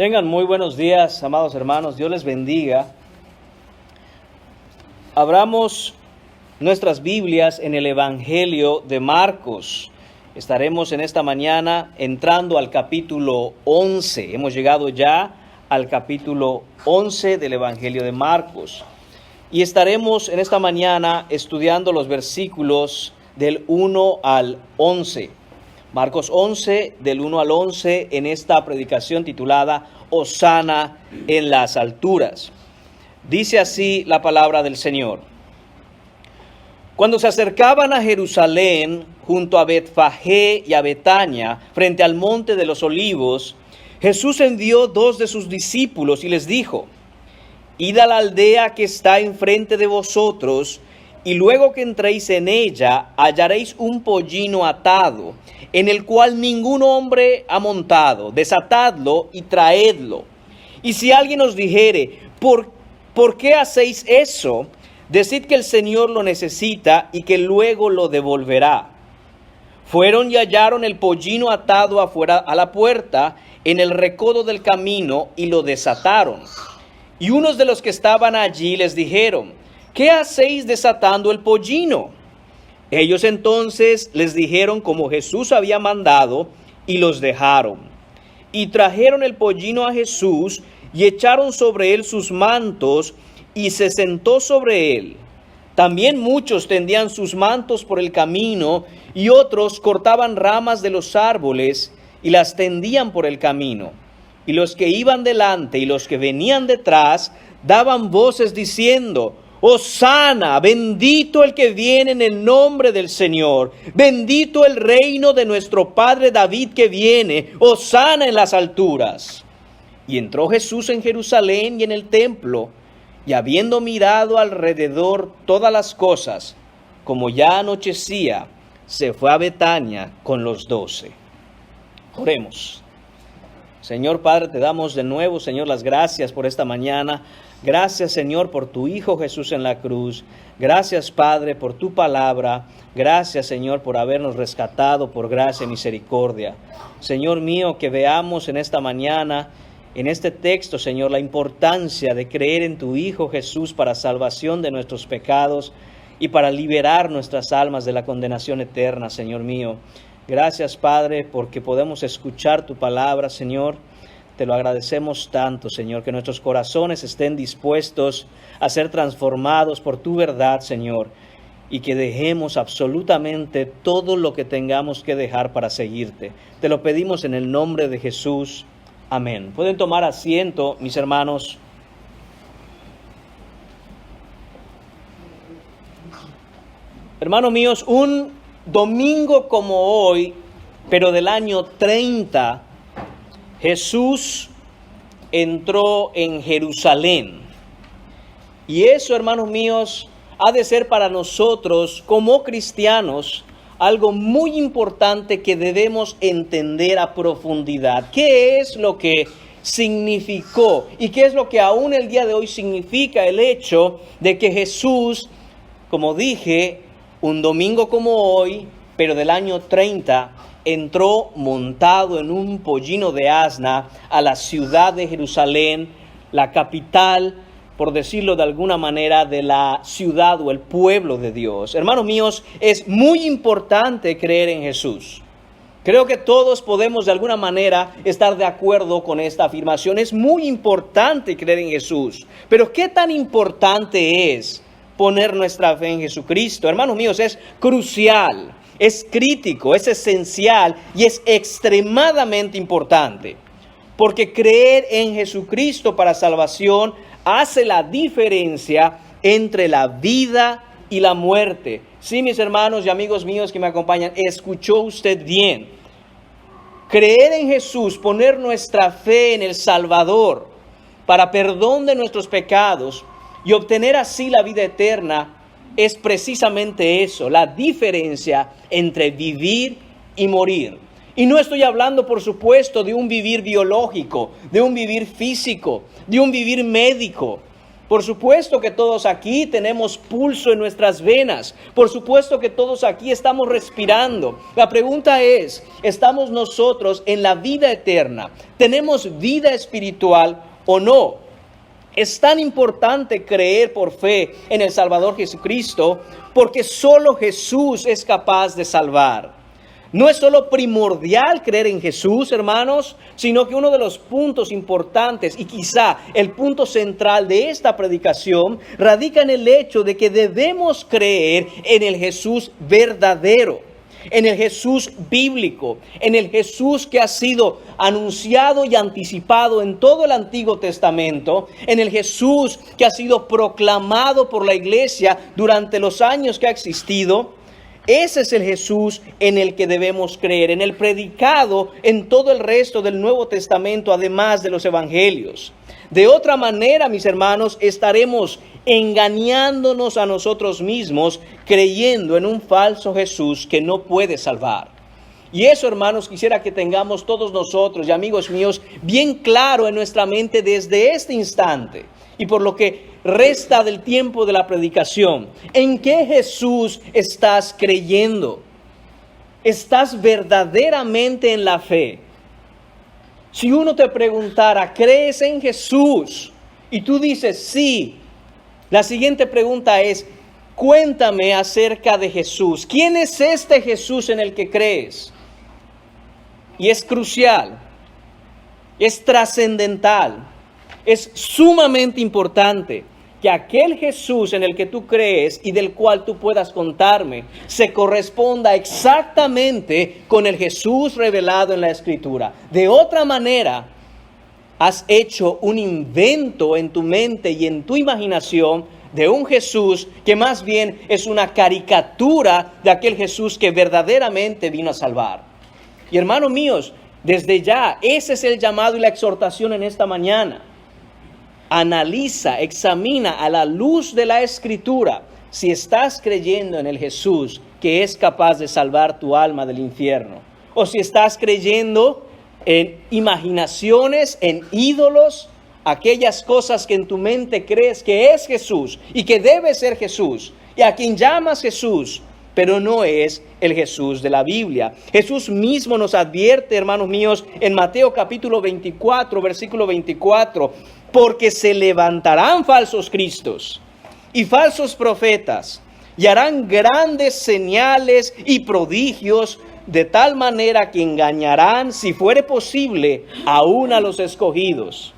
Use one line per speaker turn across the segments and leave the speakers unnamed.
Tengan muy buenos días, amados hermanos. Dios les bendiga. Abramos nuestras Biblias en el Evangelio de Marcos. Estaremos en esta mañana entrando al capítulo 11. Hemos llegado ya al capítulo 11 del Evangelio de Marcos. Y estaremos en esta mañana estudiando los versículos del 1 al 11. Marcos 11, del 1 al 11, en esta predicación titulada Hosana en las alturas. Dice así la palabra del Señor. Cuando se acercaban a Jerusalén, junto a Betfagé y a Betania, frente al monte de los olivos, Jesús envió 2 de sus discípulos y les dijo: Id a la aldea que está enfrente de vosotros, y luego que entréis en ella, hallaréis un pollino atado, en el cual ningún hombre ha montado. Desatadlo y traedlo. Y si alguien os dijere, ¿por qué hacéis eso? Decid que el Señor lo necesita y que luego lo devolverá. Fueron y hallaron el pollino atado afuera a la puerta, en el recodo del camino, y lo desataron. Y unos de los que estaban allí les dijeron: ¿qué hacéis desatando el pollino? Ellos entonces les dijeron como Jesús había mandado, y los dejaron. Y trajeron el pollino a Jesús, y echaron sobre él sus mantos, y se sentó sobre él. También muchos tendían sus mantos por el camino, y otros cortaban ramas de los árboles, y las tendían por el camino. Y los que iban delante y los que venían detrás daban voces diciendo: Hosana, bendito el que viene en el nombre del Señor, bendito el reino de nuestro padre David que viene, Hosana en las alturas. Y entró Jesús en Jerusalén y en el templo, y habiendo mirado alrededor todas las cosas, como ya anochecía, se fue a Betania con los 12. Oremos. Señor Padre, te damos de nuevo, Señor, las gracias por esta mañana. Gracias, Señor, por tu Hijo Jesús en la cruz. Gracias, Padre, por tu palabra. Gracias, Señor, por habernos rescatado por gracia y misericordia. Señor mío, que veamos en esta mañana, en este texto, Señor, la importancia de creer en tu Hijo Jesús para salvación de nuestros pecados y para liberar nuestras almas de la condenación eterna, Señor mío. Gracias, Padre, porque podemos escuchar tu palabra, Señor. Te lo agradecemos tanto, Señor, que nuestros corazones estén dispuestos a ser transformados por tu verdad, Señor, y que dejemos absolutamente todo lo que tengamos que dejar para seguirte. Te lo pedimos en el nombre de Jesús. Amén. Pueden tomar asiento, mis hermanos. Hermanos míos, un domingo como hoy, pero del año 30, Jesús entró en Jerusalén. Y eso, hermanos míos, ha de ser para nosotros como cristianos algo muy importante que debemos entender a profundidad. ¿Qué es lo que significó y qué es lo que aún el día de hoy significa el hecho de que Jesús, como dije, un domingo como hoy, pero del año 30, entró montado en un pollino de asna a la ciudad de Jerusalén, la capital, por decirlo de alguna manera, de la ciudad o el pueblo de Dios? Hermanos míos, es muy importante creer en Jesús. Creo que todos podemos de alguna manera estar de acuerdo con esta afirmación. Es muy importante creer en Jesús. Pero ¿qué tan importante es poner nuestra fe en Jesucristo? Hermanos míos, es crucial. Es crítico, es esencial y es extremadamente importante. Porque creer en Jesucristo para salvación hace la diferencia entre la vida y la muerte. Sí, mis hermanos y amigos míos que me acompañan, escuchó usted bien. Creer en Jesús, poner nuestra fe en el Salvador para perdón de nuestros pecados y obtener así la vida eterna, es precisamente eso, la diferencia entre vivir y morir. Y no estoy hablando, por supuesto, de un vivir biológico, de un vivir físico, de un vivir médico, Por supuesto que todos aquí tenemos pulso en nuestras venas. Por supuesto que todos aquí estamos respirando. La pregunta es, ¿estamos nosotros en la vida eterna? ¿Tenemos vida espiritual o no? Es tan importante creer por fe en el Salvador Jesucristo porque solo Jesús es capaz de salvar. No es solo primordial creer en Jesús, hermanos, sino que uno de los puntos importantes y quizá el punto central de esta predicación radica en el hecho de que debemos creer en el Jesús verdadero, en el Jesús bíblico, en el Jesús que ha sido anunciado y anticipado en todo el Antiguo Testamento, en el Jesús que ha sido proclamado por la iglesia durante los años que ha existido. Ese es el Jesús en el que debemos creer, en el predicado en todo el resto del Nuevo Testamento, además de los evangelios. De otra manera, mis hermanos, estaremos engañándonos a nosotros mismos, creyendo en un falso Jesús que no puede salvar. Y eso, hermanos, quisiera que tengamos todos nosotros y amigos míos bien claro en nuestra mente desde este instante y por lo que resta del tiempo de la predicación. ¿En qué Jesús estás creyendo? ¿Estás verdaderamente en la fe? Si uno te preguntara, ¿crees en Jesús? Y tú dices, sí. La siguiente pregunta es, cuéntame acerca de Jesús. ¿Quién es este Jesús en el que crees? Y es crucial, es trascendental, es sumamente importante que aquel Jesús en el que tú crees y del cual tú puedas contarme se corresponda exactamente con el Jesús revelado en la Escritura. De otra manera, has hecho un invento en tu mente y en tu imaginación de un Jesús que más bien es una caricatura de aquel Jesús que verdaderamente vino a salvar. Y hermanos míos, desde ya, ese es el llamado y la exhortación en esta mañana. Analiza, examina a la luz de la Escritura si estás creyendo en el Jesús que es capaz de salvar tu alma del infierno. O si estás creyendo en imaginaciones, en ídolos, aquellas cosas que en tu mente crees que es Jesús y que debe ser Jesús, y a quien llamas Jesús, pero no es el Jesús de la Biblia. Jesús mismo nos advierte, hermanos míos, en Mateo capítulo 24, versículo 24, porque se levantarán falsos cristos y falsos profetas, y harán grandes señales y prodigios, de tal manera que engañarán, si fuere posible, aún a los escogidos.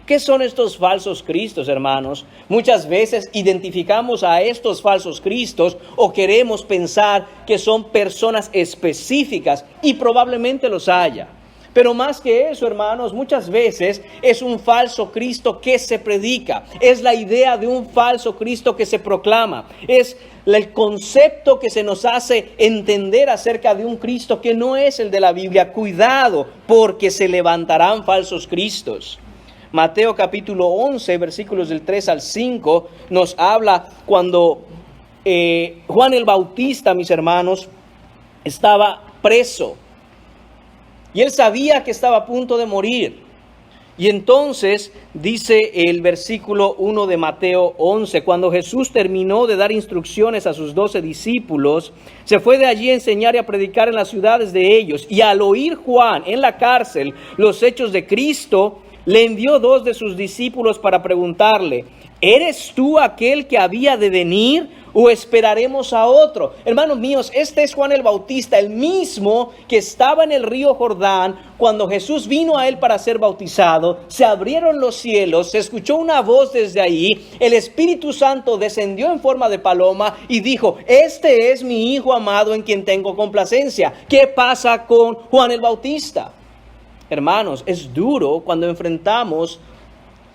¿Qué son estos falsos cristos, hermanos? Muchas veces identificamos a estos falsos cristos o queremos pensar que son personas específicas, y probablemente los haya. Pero más que eso, hermanos, muchas veces es un falso Cristo que se predica. Es la idea de un falso Cristo que se proclama. Es el concepto que se nos hace entender acerca de un Cristo que no es el de la Biblia. Cuidado, porque se levantarán falsos cristos. Mateo capítulo 11, versículos del 3 al 5, nos habla cuando Juan el Bautista, mis hermanos, estaba preso. Y él sabía que estaba a punto de morir. Y entonces dice el versículo 1 de Mateo 11, cuando Jesús terminó de dar instrucciones a sus 12 discípulos, se fue de allí a enseñar y a predicar en las ciudades de ellos. Y al oír Juan en la cárcel los hechos de Cristo, le envió 2 de sus discípulos para preguntarle, ¿eres tú aquel que había de venir o esperaremos a otro? Hermanos míos, este es Juan el Bautista, el mismo que estaba en el río Jordán cuando Jesús vino a él para ser bautizado. Se abrieron los cielos, se escuchó una voz desde ahí, el Espíritu Santo descendió en forma de paloma y dijo, este es mi Hijo amado en quien tengo complacencia. ¿Qué pasa con Juan el Bautista? Hermanos, es duro cuando enfrentamos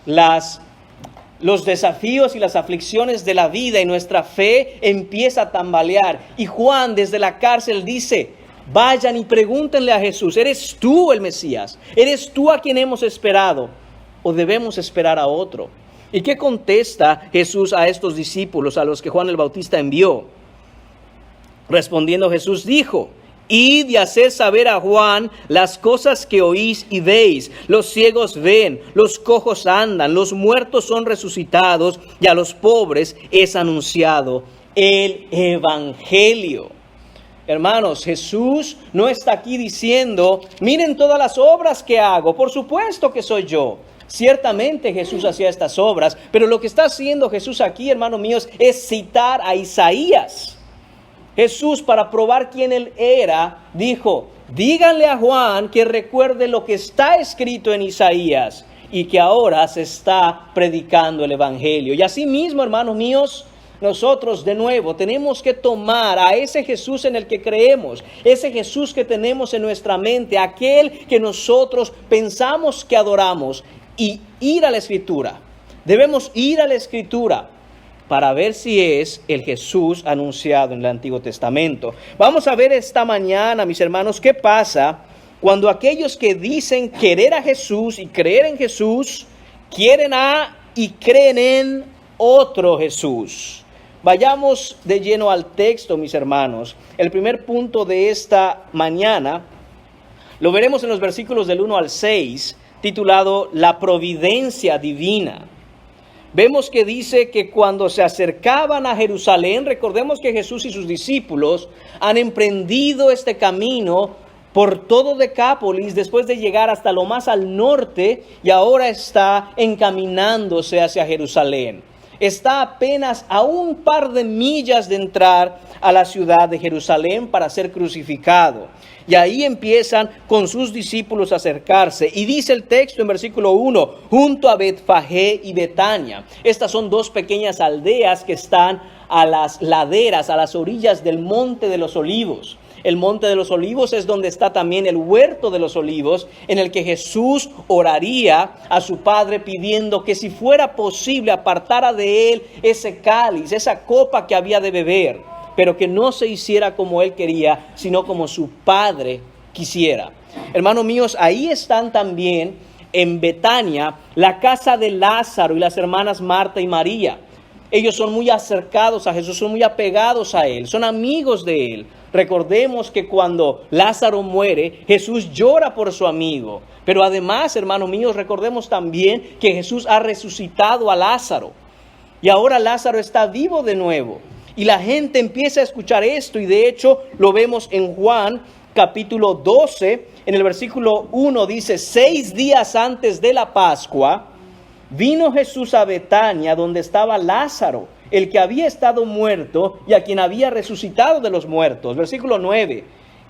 los desafíos y las aflicciones de la vida y nuestra fe empieza a tambalear. Y Juan desde la cárcel dice, vayan y pregúntenle a Jesús, ¿eres tú el Mesías? ¿Eres tú a quien hemos esperado? ¿O debemos esperar a otro? ¿Y qué contesta Jesús a estos discípulos a los que Juan el Bautista envió? Respondiendo Jesús dijo, Id y haced saber a Juan las cosas que oís y veis. Los ciegos ven, los cojos andan, los muertos son resucitados, y a los pobres es anunciado el Evangelio. Hermanos, Jesús no está aquí diciendo, miren todas las obras que hago. Por supuesto que soy yo. Ciertamente Jesús hacía estas obras, pero lo que está haciendo Jesús aquí, hermanos míos, es citar a Isaías. Jesús, para probar quién él era, dijo, díganle a Juan que recuerde lo que está escrito en Isaías y que ahora se está predicando el Evangelio. Y así mismo, hermanos míos, nosotros de nuevo tenemos que tomar a ese Jesús en el que creemos, ese Jesús que tenemos en nuestra mente, aquel que nosotros pensamos que adoramos, y ir a la Escritura. Debemos ir a la Escritura para ver si es el Jesús anunciado en el Antiguo Testamento. Vamos a ver esta mañana, mis hermanos, qué pasa cuando aquellos que dicen querer a Jesús y creer en Jesús, quieren a y creen en otro Jesús. Vayamos de lleno al texto, mis hermanos. El primer punto de esta mañana lo veremos en los versículos del 1 al 6, titulado La providencia divina. Vemos que dice que cuando se acercaban a Jerusalén, recordemos que Jesús y sus discípulos han emprendido este camino por todo Decápolis después de llegar hasta lo más al norte y ahora está encaminándose hacia Jerusalén. Está apenas a un par de millas de entrar a la ciudad de Jerusalén para ser crucificado. Y ahí empiezan con sus discípulos a acercarse. Y dice el texto en versículo 1, junto a Betfagé y Betania. Estas son dos pequeñas aldeas que están a las laderas, a las orillas del Monte de los Olivos. El Monte de los Olivos es donde está también el Huerto de los Olivos, en el que Jesús oraría a su Padre pidiendo que si fuera posible apartara de él ese cáliz, esa copa que había de beber, pero que no se hiciera como él quería, sino como su Padre quisiera. Hermanos míos, ahí están también en Betania la casa de Lázaro y las hermanas Marta y María. Ellos son muy acercados a Jesús, son muy apegados a él, son amigos de él. Recordemos que cuando Lázaro muere, Jesús llora por su amigo. Pero además, hermanos míos, recordemos también que Jesús ha resucitado a Lázaro. Y ahora Lázaro está vivo de nuevo. Y la gente empieza a escuchar esto. Y de hecho lo vemos en Juan capítulo 12. En el versículo 1 dice, 6 días antes de la Pascua, vino Jesús a Betania donde estaba Lázaro, el que había estado muerto y a quien había resucitado de los muertos. Versículo 9.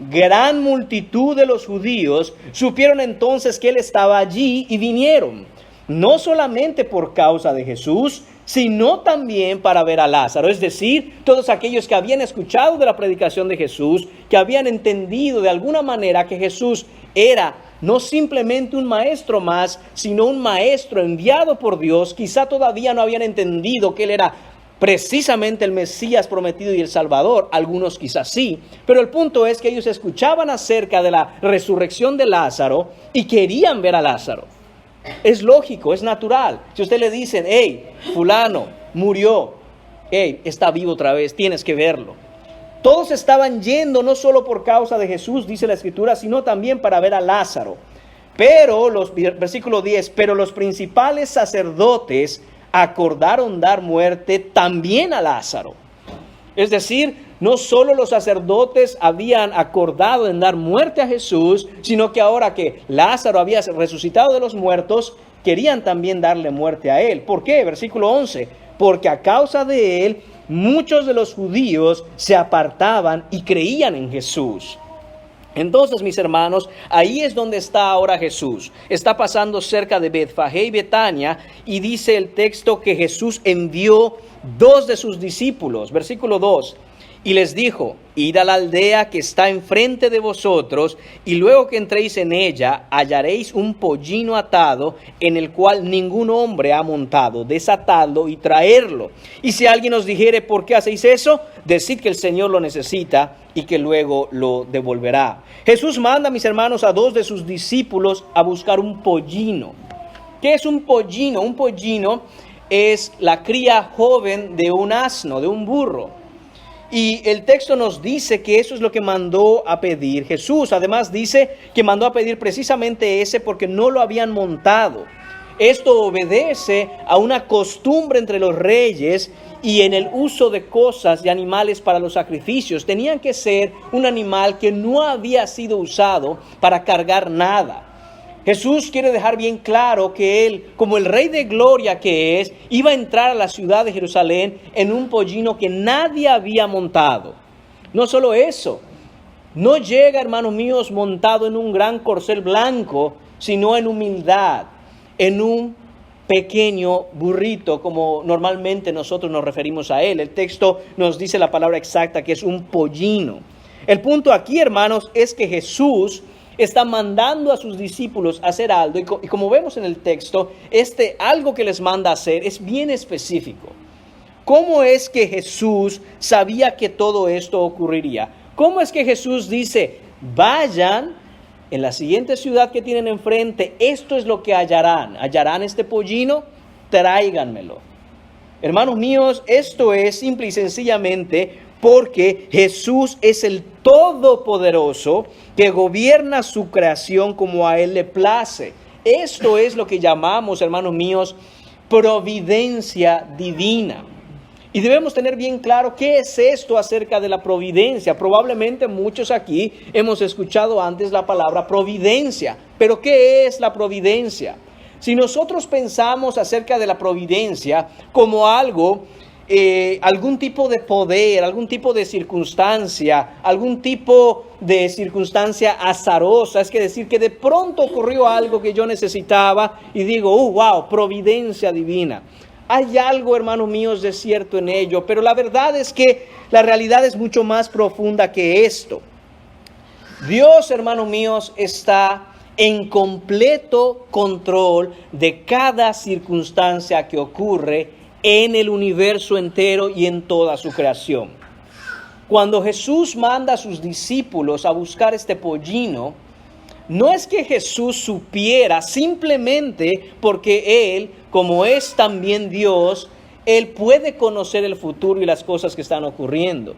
Gran multitud de los judíos supieron entonces que él estaba allí y vinieron, no solamente por causa de Jesús, sino también para ver a Lázaro. Es decir, todos aquellos que habían escuchado de la predicación de Jesús, que habían entendido de alguna manera que Jesús era no simplemente un maestro más, sino un maestro enviado por Dios. Quizá todavía no habían entendido que él era precisamente el Mesías prometido y el Salvador. Algunos quizás sí, pero el punto es que ellos escuchaban acerca de la resurrección de Lázaro y querían ver a Lázaro. Es lógico, es natural. Si usted le dicen, hey, fulano murió, hey, está vivo otra vez, tienes que verlo. Todos estaban yendo no solo por causa de Jesús, dice la Escritura, sino también para ver a Lázaro. Pero, versículo 10, pero los principales sacerdotes acordaron dar muerte también a Lázaro. Es decir, no solo los sacerdotes habían acordado en dar muerte a Jesús, sino que ahora que Lázaro había resucitado de los muertos, querían también darle muerte a él. ¿Por qué? Versículo 11, porque a causa de él, muchos de los judíos se apartaban y creían en Jesús. Entonces, mis hermanos, ahí es donde está ahora Jesús. Está pasando cerca de Betfagé y Betania y dice el texto que Jesús envió 2 de sus discípulos. Versículo 2. Y les dijo, id a la aldea que está enfrente de vosotros, y luego que entréis en ella, hallaréis un pollino atado, en el cual ningún hombre ha montado. Desatadlo y traerlo. Y si alguien os dijere, ¿por qué hacéis eso? Decid que el Señor lo necesita y que luego lo devolverá. Jesús manda, mis hermanos, a 2 de sus discípulos a buscar un pollino. ¿Qué es un pollino? Un pollino es la cría joven de un asno, de un burro. Y el texto nos dice que eso es lo que mandó a pedir Jesús. Además dice que mandó a pedir precisamente ese porque no lo habían montado. Esto obedece a una costumbre entre los reyes y en el uso de cosas y animales para los sacrificios. Tenían que ser un animal que no había sido usado para cargar nada. Jesús quiere dejar bien claro que Él, como el Rey de Gloria que es, iba a entrar a la ciudad de Jerusalén en un pollino que nadie había montado. No solo eso, no llega, hermanos míos, montado en un gran corcel blanco, sino en humildad, en un pequeño burrito, como normalmente nosotros nos referimos a Él. El texto nos dice la palabra exacta, que es un pollino. El punto aquí, hermanos, es que Jesús está mandando a sus discípulos a hacer algo, y como vemos en el texto, algo que les manda a hacer es bien específico. ¿Cómo es que Jesús sabía que todo esto ocurriría? ¿Cómo es que Jesús dice, vayan en la siguiente ciudad que tienen enfrente, esto es lo que hallarán? ¿Hallarán este pollino? Tráiganmelo. Hermanos míos, esto es simple y sencillamente porque Jesús es el Todopoderoso que gobierna su creación como a Él le place. Esto es lo que llamamos, hermanos míos, providencia divina. Y debemos tener bien claro qué es esto acerca de la providencia. Probablemente muchos aquí hemos escuchado antes la palabra providencia. Pero ¿qué es la providencia? Si nosotros pensamos acerca de la providencia como algo, algún tipo de poder, algún tipo de circunstancia, algún tipo de circunstancia azarosa, es decir, que de pronto ocurrió algo que yo necesitaba y digo, wow, providencia divina. Hay algo, hermanos míos, de cierto en ello, pero la verdad es que la realidad es mucho más profunda que esto. Dios, hermanos míos, está en completo control de cada circunstancia que ocurre en el universo entero y en toda su creación. Cuando Jesús manda a sus discípulos a buscar este pollino, no es que Jesús supiera simplemente porque Él, como es también Dios, Él puede conocer el futuro y las cosas que están ocurriendo.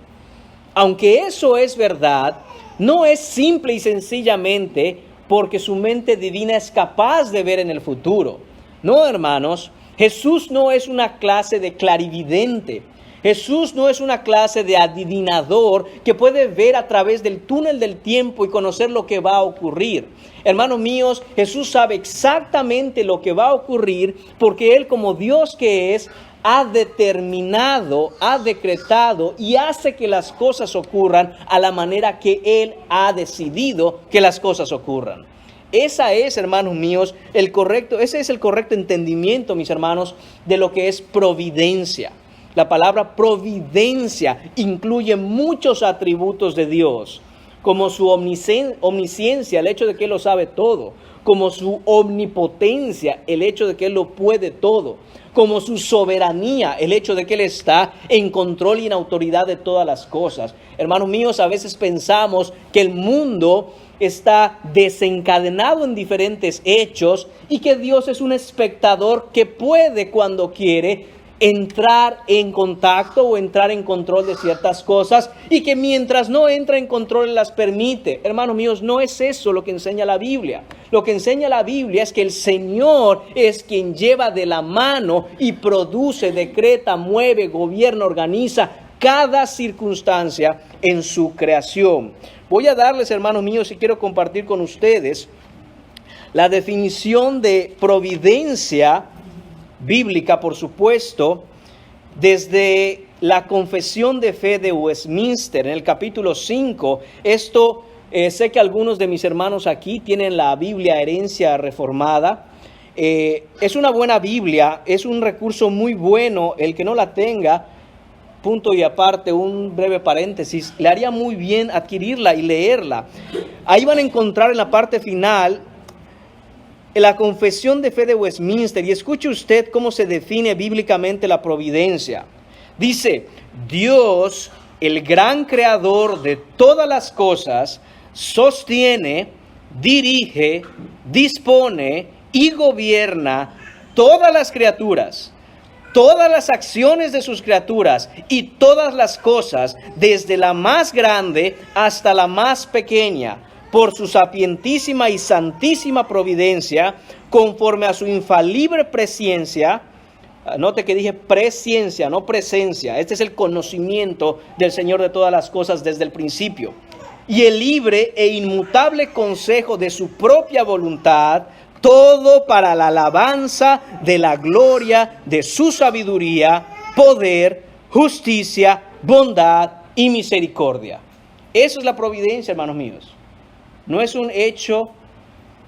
Aunque eso es verdad, no es simple y sencillamente porque su mente divina es capaz de ver en el futuro. No, hermanos, Jesús no es una clase de clarividente. Jesús no es una clase de adivinador que puede ver a través del túnel del tiempo y conocer lo que va a ocurrir. Hermanos míos, Jesús sabe exactamente lo que va a ocurrir porque Él, como Dios que es, ha determinado, ha decretado y hace que las cosas ocurran a la manera que Él ha decidido que las cosas ocurran. Ese es, hermanos míos, ese es el correcto entendimiento, mis hermanos, de lo que es providencia. La palabra providencia incluye muchos atributos de Dios, como su omnisciencia, el hecho de que Él lo sabe todo, como su omnipotencia, el hecho de que Él lo puede todo, como su soberanía, el hecho de que Él está en control y en autoridad de todas las cosas. Hermanos míos, a veces pensamos que el mundo está desencadenado en diferentes hechos y que Dios es un espectador que puede, cuando quiere, entrar en contacto o entrar en control de ciertas cosas y que mientras no entra en control las permite. Hermanos míos, no es eso lo que enseña la Biblia. Lo que enseña la Biblia es que el Señor es quien lleva de la mano y produce, decreta, mueve, gobierna, organiza cada circunstancia en su creación. Voy a darles, hermanos míos, y quiero compartir con ustedes la definición de providencia bíblica, por supuesto, desde la Confesión de Fe de Westminster, en el capítulo 5. Esto, sé que algunos de mis hermanos aquí tienen la Biblia Herencia Reformada. Es una buena Biblia, es un recurso muy bueno. El que no la tenga, punto y aparte, un breve paréntesis, le haría muy bien adquirirla y leerla. Ahí van a encontrar en la parte final la Confesión de Fe de Westminster, y escuche usted cómo se define bíblicamente la providencia. Dice, Dios, el gran creador de todas las cosas, sostiene, dirige, dispone y gobierna todas las criaturas, todas las acciones de sus criaturas y todas las cosas, desde la más grande hasta la más pequeña, por su sapientísima y santísima providencia, conforme a su infalible presciencia. Note que dije presciencia, no presencia. Este es el conocimiento del Señor de todas las cosas desde el principio. Y el libre e inmutable consejo de su propia voluntad, todo para la alabanza de la gloria de su sabiduría, poder, justicia, bondad y misericordia. Eso es la providencia, hermanos míos. No es un hecho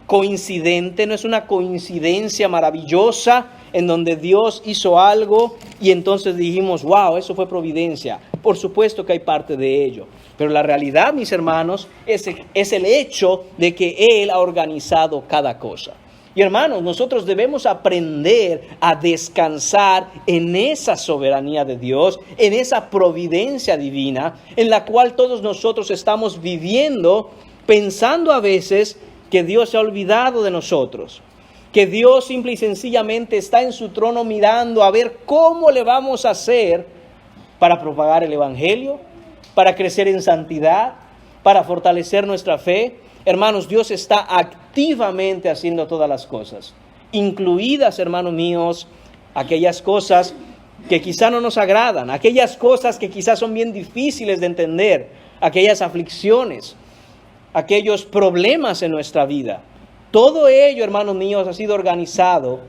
coincidente, no es una coincidencia maravillosa en donde Dios hizo algo y entonces dijimos, wow, eso fue providencia. Por supuesto que hay parte de ello, pero la realidad, mis hermanos, es el hecho de que Él ha organizado cada cosa. Y hermanos, nosotros debemos aprender a descansar en esa soberanía de Dios, en esa providencia divina, en la cual todos nosotros estamos viviendo, pensando a veces que Dios se ha olvidado de nosotros, que Dios simple y sencillamente está en su trono mirando a ver cómo le vamos a hacer para propagar el Evangelio, para crecer en santidad, para fortalecer nuestra fe. Hermanos, Dios está activamente haciendo todas las cosas, incluidas, hermanos míos, aquellas cosas que quizá no nos agradan, aquellas cosas que quizás son bien difíciles de entender, aquellas aflicciones, aquellos problemas en nuestra vida. Todo ello, hermanos míos, ha sido organizado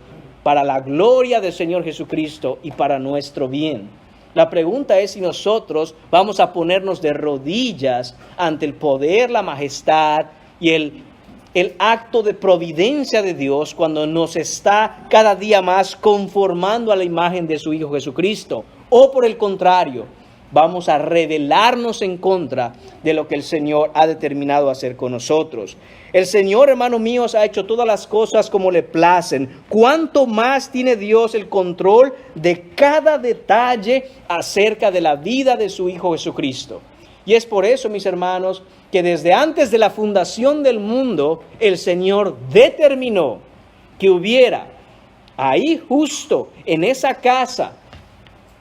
para la gloria del Señor Jesucristo y para nuestro bien. La pregunta es si nosotros vamos a ponernos de rodillas ante el poder, la majestad y el acto de providencia de Dios cuando nos está cada día más conformando a la imagen de su Hijo Jesucristo. O por el contrario, vamos a rebelarnos en contra de lo que el Señor ha determinado hacer con nosotros. El Señor, hermanos míos, ha hecho todas las cosas como le placen. ¿Cuánto más tiene Dios el control de cada detalle acerca de la vida de su Hijo Jesucristo? Y es por eso, mis hermanos, que desde antes de la fundación del mundo, el Señor determinó que hubiera ahí justo en esa casa,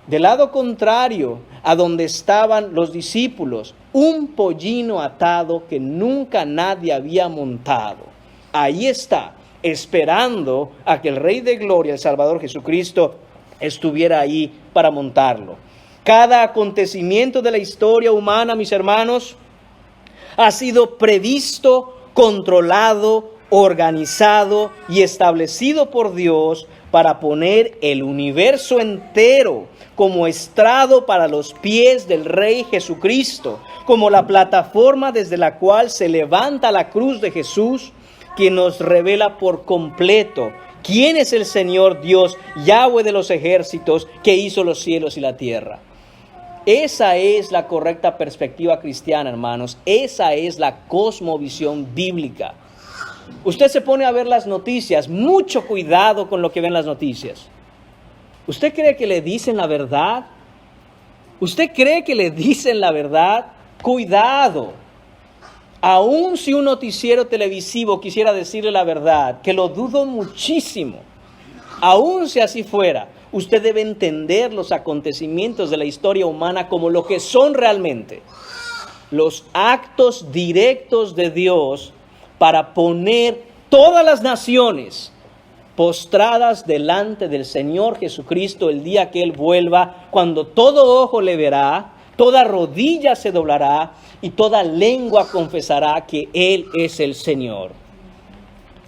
del lado contrario a donde estaban los discípulos, un pollino atado que nunca nadie había montado. Ahí está, esperando a que el Rey de Gloria, el Salvador Jesucristo, estuviera ahí para montarlo. Cada acontecimiento de la historia humana, mis hermanos, ha sido previsto, controlado, organizado y establecido por Dios para poner el universo entero como estrado para los pies del Rey Jesucristo, como la plataforma desde la cual se levanta la cruz de Jesús, quien nos revela por completo quién es el Señor Dios, Yahweh de los ejércitos, que hizo los cielos y la tierra. Esa es la correcta perspectiva cristiana, hermanos. Esa es la cosmovisión bíblica. Usted se pone a ver las noticias, mucho cuidado con lo que ven las noticias. ¿Usted cree que le dicen la verdad? ¿Usted cree que le dicen la verdad? Cuidado. Aun si un noticiero televisivo quisiera decirle la verdad, que lo dudo muchísimo, aun si así fuera, usted debe entender los acontecimientos de la historia humana como lo que son realmente. Los actos directos de Dios para poner todas las naciones postradas delante del Señor Jesucristo el día que Él vuelva, cuando todo ojo le verá, toda rodilla se doblará y toda lengua confesará que Él es el Señor.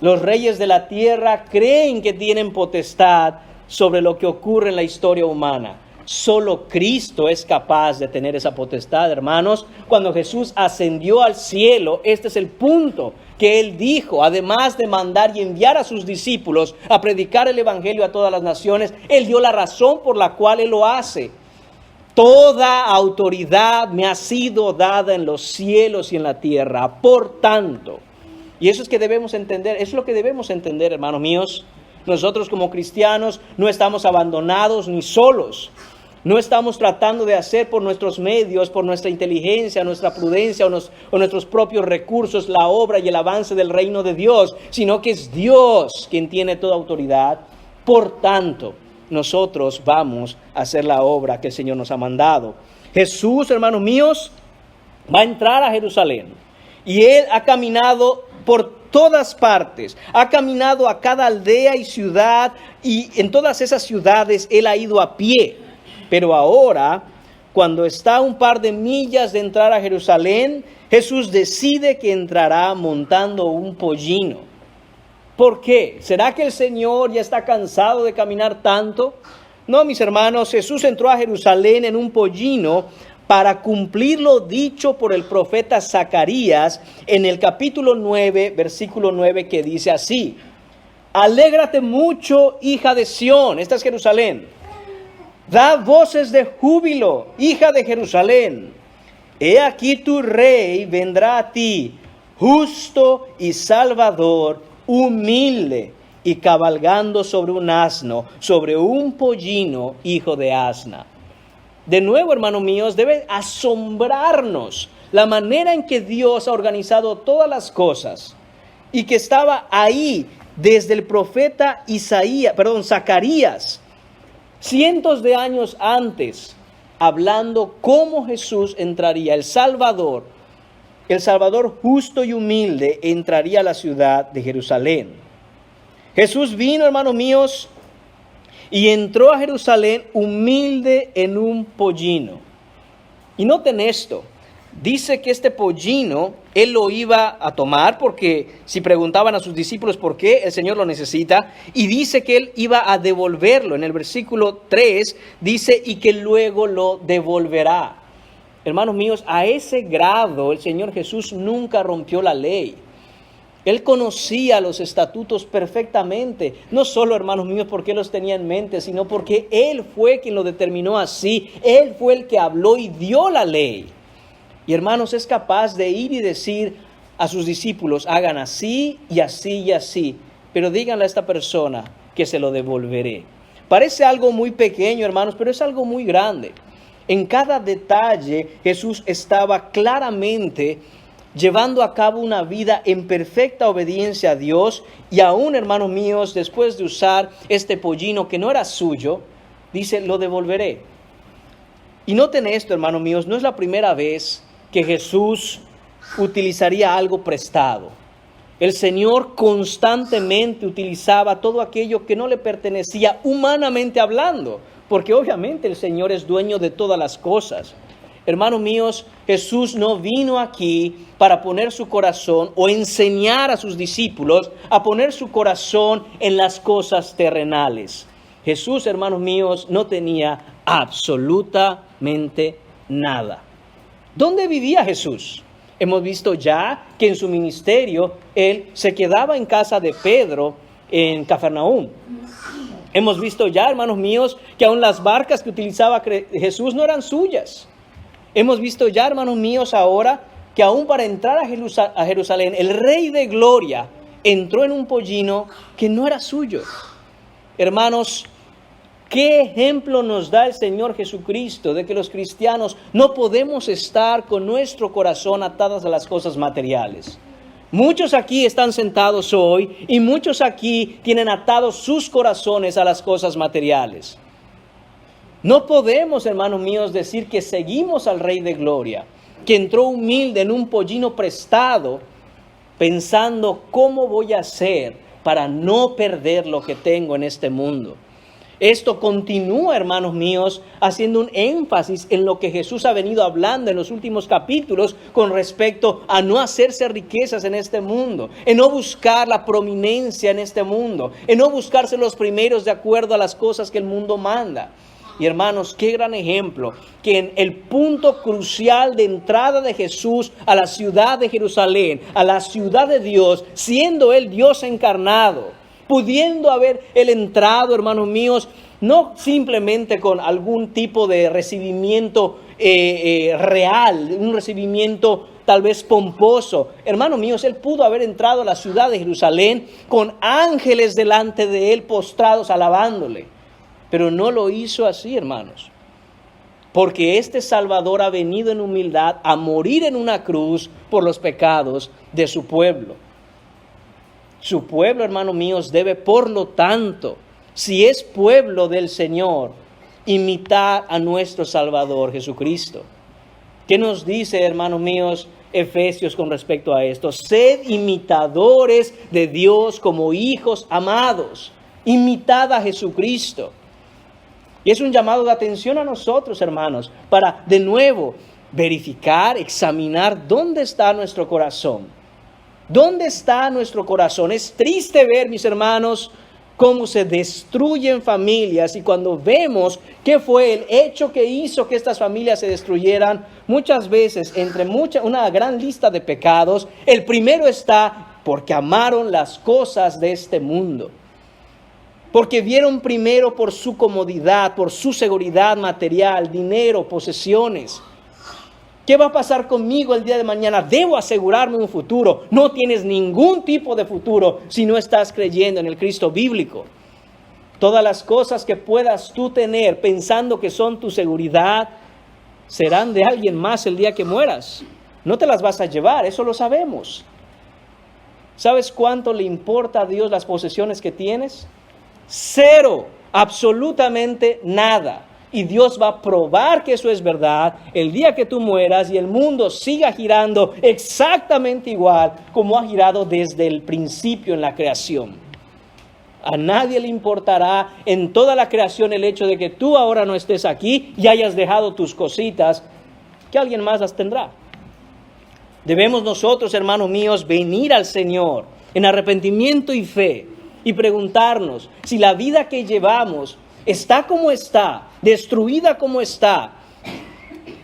Los reyes de la tierra creen que tienen potestad sobre lo que ocurre en la historia humana. Solo Cristo es capaz de tener esa potestad, hermanos. Cuando Jesús ascendió al cielo, este es el punto que Él dijo. Además de mandar y enviar a sus discípulos a predicar el Evangelio a todas las naciones, Él dio la razón por la cual Él lo hace. Toda autoridad me ha sido dada en los cielos y en la tierra. Por tanto, y eso es que debemos entender, eso es lo que debemos entender, hermanos míos. Nosotros como cristianos no estamos abandonados ni solos. No estamos tratando de hacer por nuestros medios, por nuestra inteligencia, nuestra prudencia o nuestros propios recursos la obra y el avance del reino de Dios, sino que es Dios quien tiene toda autoridad. Por tanto, nosotros vamos a hacer la obra que el Señor nos ha mandado. Jesús, hermanos míos, va a entrar a Jerusalén. Y Él ha caminado por todas partes. Ha caminado a cada aldea y ciudad. Y en todas esas ciudades Él ha ido a pie. Pero ahora, cuando está a un par de millas de entrar a Jerusalén, Jesús decide que entrará montando un pollino. ¿Por qué? ¿Será que el Señor ya está cansado de caminar tanto? No, mis hermanos, Jesús entró a Jerusalén en un pollino para cumplir lo dicho por el profeta Zacarías en el capítulo 9, versículo 9, que dice así: alégrate mucho, hija de Sión, esta es Jerusalén. Da voces de júbilo, hija de Jerusalén. He aquí tu rey vendrá a ti, justo y salvador, humilde y cabalgando sobre un asno, sobre un pollino, hijo de asna. De nuevo, hermanos míos, debe asombrarnos la manera en que Dios ha organizado todas las cosas y que estaba ahí desde el profeta Zacarías, cientos de años antes, hablando cómo Jesús entraría, el Salvador justo y humilde, entraría a la ciudad de Jerusalén. Jesús vino, hermanos míos, y entró a Jerusalén humilde en un pollino. Y noten esto, dice que este pollino Él lo iba a tomar, porque si preguntaban a sus discípulos por qué, el Señor lo necesita, y dice que Él iba a devolverlo. En el versículo 3 dice, y que luego lo devolverá. Hermanos míos, a ese grado el Señor Jesús nunca rompió la ley. Él conocía los estatutos perfectamente, no solo, hermanos míos, porque Él los tenía en mente, sino porque Él fue quien lo determinó así. Él fue el que habló y dio la ley. Y hermanos, es capaz de ir y decir a sus discípulos, hagan así y así y así, pero díganle a esta persona que se lo devolveré. Parece algo muy pequeño, hermanos, pero es algo muy grande. En cada detalle Jesús estaba claramente llevando a cabo una vida en perfecta obediencia a Dios. Y aún, hermanos míos, después de usar este pollino que no era suyo, dice, lo devolveré. Y noten esto, hermanos míos, no es la primera vez que Jesús utilizaría algo prestado. El Señor constantemente utilizaba todo aquello que no le pertenecía humanamente hablando, porque obviamente el Señor es dueño de todas las cosas. Hermanos míos, Jesús no vino aquí para poner su corazón o enseñar a sus discípulos a poner su corazón en las cosas terrenales. Jesús, hermanos míos, no tenía absolutamente nada. ¿Dónde vivía Jesús? Hemos visto ya que en su ministerio Él se quedaba en casa de Pedro en Cafarnaúm. Hemos visto ya, hermanos míos, que aún las barcas que utilizaba Jesús no eran suyas. Hemos visto ya, hermanos míos, ahora que aún para entrar a Jerusalén, el Rey de Gloria entró en un pollino que no era suyo. Hermanos, ¿qué ejemplo nos da el Señor Jesucristo de que los cristianos no podemos estar con nuestro corazón atados a las cosas materiales? Muchos aquí están sentados hoy y muchos aquí tienen atados sus corazones a las cosas materiales. No podemos, hermanos míos, decir que seguimos al Rey de Gloria, que entró humilde en un pollino prestado, pensando cómo voy a hacer para no perder lo que tengo en este mundo. Esto continúa, hermanos míos, haciendo un énfasis en lo que Jesús ha venido hablando en los últimos capítulos con respecto a no hacerse riquezas en este mundo, en no buscar la prominencia en este mundo, en no buscarse los primeros de acuerdo a las cosas que el mundo manda. Y hermanos, qué gran ejemplo que en el punto crucial de entrada de Jesús a la ciudad de Jerusalén, a la ciudad de Dios, siendo Él Dios encarnado, pudiendo haber Él entrado, hermanos míos, no simplemente con algún tipo de recibimiento real, un recibimiento tal vez pomposo. Hermanos míos, Él pudo haber entrado a la ciudad de Jerusalén con ángeles delante de Él postrados alabándole. Pero no lo hizo así, hermanos, porque este Salvador ha venido en humildad a morir en una cruz por los pecados de su pueblo. Su pueblo, hermanos míos, debe por lo tanto si es pueblo del Señor, imitar a nuestro Salvador Jesucristo. ¿Qué nos dice, hermanos míos, Efesios con respecto a esto? Sed imitadores de Dios como hijos amados. Imitad a Jesucristo. Y es un llamado de atención a nosotros, hermanos, para de nuevo verificar, examinar dónde está nuestro corazón. ¿Dónde está nuestro corazón? Es triste ver, mis hermanos, cómo se destruyen familias, y cuando vemos qué fue el hecho que hizo que estas familias se destruyeran, muchas veces entre una gran lista de pecados, el primero está porque amaron las cosas de este mundo. Porque vieron primero por su comodidad, por su seguridad material, dinero, posesiones. ¿Qué va a pasar conmigo el día de mañana? Debo asegurarme un futuro. No tienes ningún tipo de futuro si no estás creyendo en el Cristo bíblico. Todas las cosas que puedas tú tener pensando que son tu seguridad, serán de alguien más el día que mueras. No te las vas a llevar, eso lo sabemos. ¿Sabes cuánto le importa a Dios las posesiones que tienes? Cero, absolutamente nada. Y Dios va a probar que eso es verdad el día que tú mueras y el mundo siga girando exactamente igual como ha girado desde el principio en la creación. A nadie le importará en toda la creación el hecho de que tú ahora no estés aquí y hayas dejado tus cositas, que alguien más las tendrá. Debemos nosotros, hermanos míos, venir al Señor en arrepentimiento y fe y preguntarnos si la vida que llevamos está como está, destruida como está.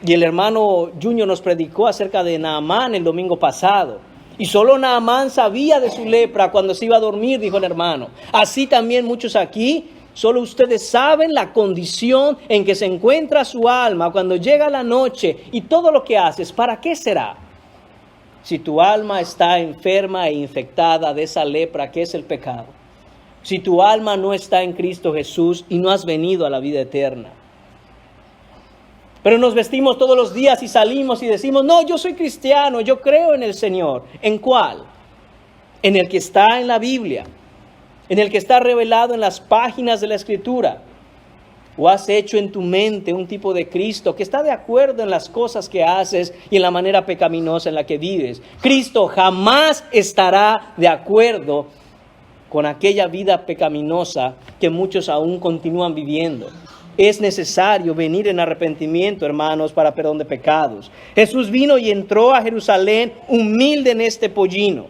Y el hermano Junior nos predicó acerca de Naamán el domingo pasado. Y solo Naamán sabía de su lepra cuando se iba a dormir, dijo el hermano. Así también muchos aquí, solo ustedes saben la condición en que se encuentra su alma cuando llega la noche y todo lo que haces. ¿Para qué será? Si tu alma está enferma e infectada de esa lepra que es el pecado. Si tu alma no está en Cristo Jesús y no has venido a la vida eterna. Pero nos vestimos todos los días y salimos y decimos, no, yo soy cristiano, yo creo en el Señor. ¿En cuál? En el que está en la Biblia, en el que está revelado en las páginas de la Escritura. ¿O has hecho en tu mente un tipo de Cristo que está de acuerdo en las cosas que haces y en la manera pecaminosa en la que vives? Cristo jamás estará de acuerdo con aquella vida pecaminosa que muchos aún continúan viviendo. Es necesario venir en arrepentimiento, hermanos, para perdón de pecados. Jesús vino y entró a Jerusalén humilde en este pollino.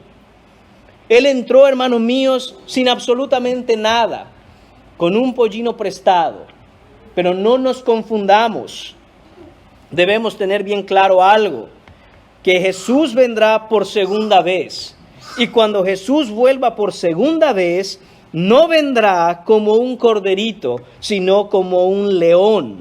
Él entró, hermanos míos, sin absolutamente nada, con un pollino prestado. Pero no nos confundamos. Debemos tener bien claro algo, que Jesús vendrá por segunda vez. Y cuando Jesús vuelva por segunda vez, no vendrá como un corderito, sino como un león.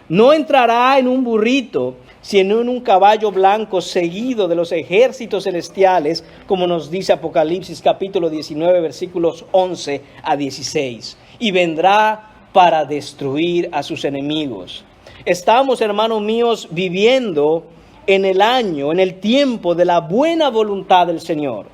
No entrará en un burrito, sino en un caballo blanco seguido de los ejércitos celestiales, como nos dice Apocalipsis capítulo 19, versículos 11 a 16. Y vendrá para destruir a sus enemigos. Estamos, hermanos míos, viviendo en el tiempo de la buena voluntad del Señor.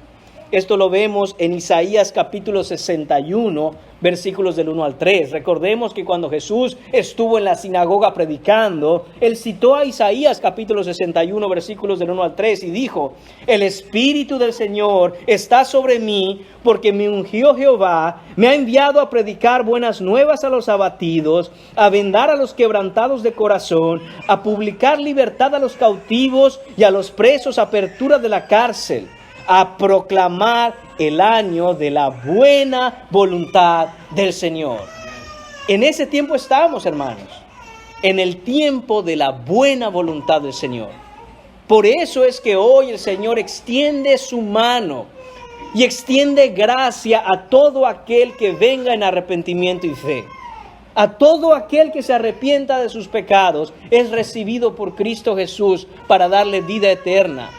Esto lo vemos en Isaías capítulo 61, versículos del 1 al 3. Recordemos que cuando Jesús estuvo en la sinagoga predicando, Él citó a Isaías capítulo 61, versículos del 1 al 3 y dijo, el Espíritu del Señor está sobre mí porque me ungió Jehová, me ha enviado a predicar buenas nuevas a los abatidos, a vendar a los quebrantados de corazón, a publicar libertad a los cautivos y a los presos, apertura de la cárcel, a proclamar el año de la buena voluntad del Señor. En ese tiempo estamos, hermanos, en el tiempo de la buena voluntad del Señor. Por eso es que hoy el Señor extiende su mano y extiende gracia a todo aquel que venga en arrepentimiento y fe. A todo aquel que se arrepienta de sus pecados es recibido por Cristo Jesús para darle vida eterna.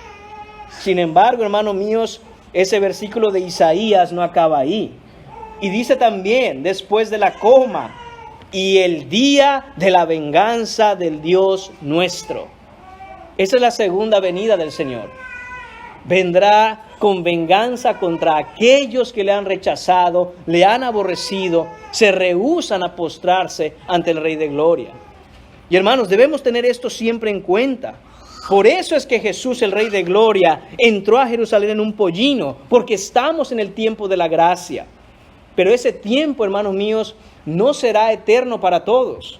Sin embargo, hermanos míos, ese versículo de Isaías no acaba ahí. Y dice también, después de la coma, y el día de la venganza del Dios nuestro. Esa es la segunda venida del Señor. vendrá con venganza contra aquellos que le han rechazado, le han aborrecido, se rehúsan a postrarse ante el Rey de Gloria. Y hermanos, debemos tener esto siempre en cuenta. Por eso es que Jesús, el Rey de Gloria, entró a Jerusalén en un pollino, porque estamos en el tiempo de la gracia. Pero ese tiempo, hermanos míos, no será eterno para todos.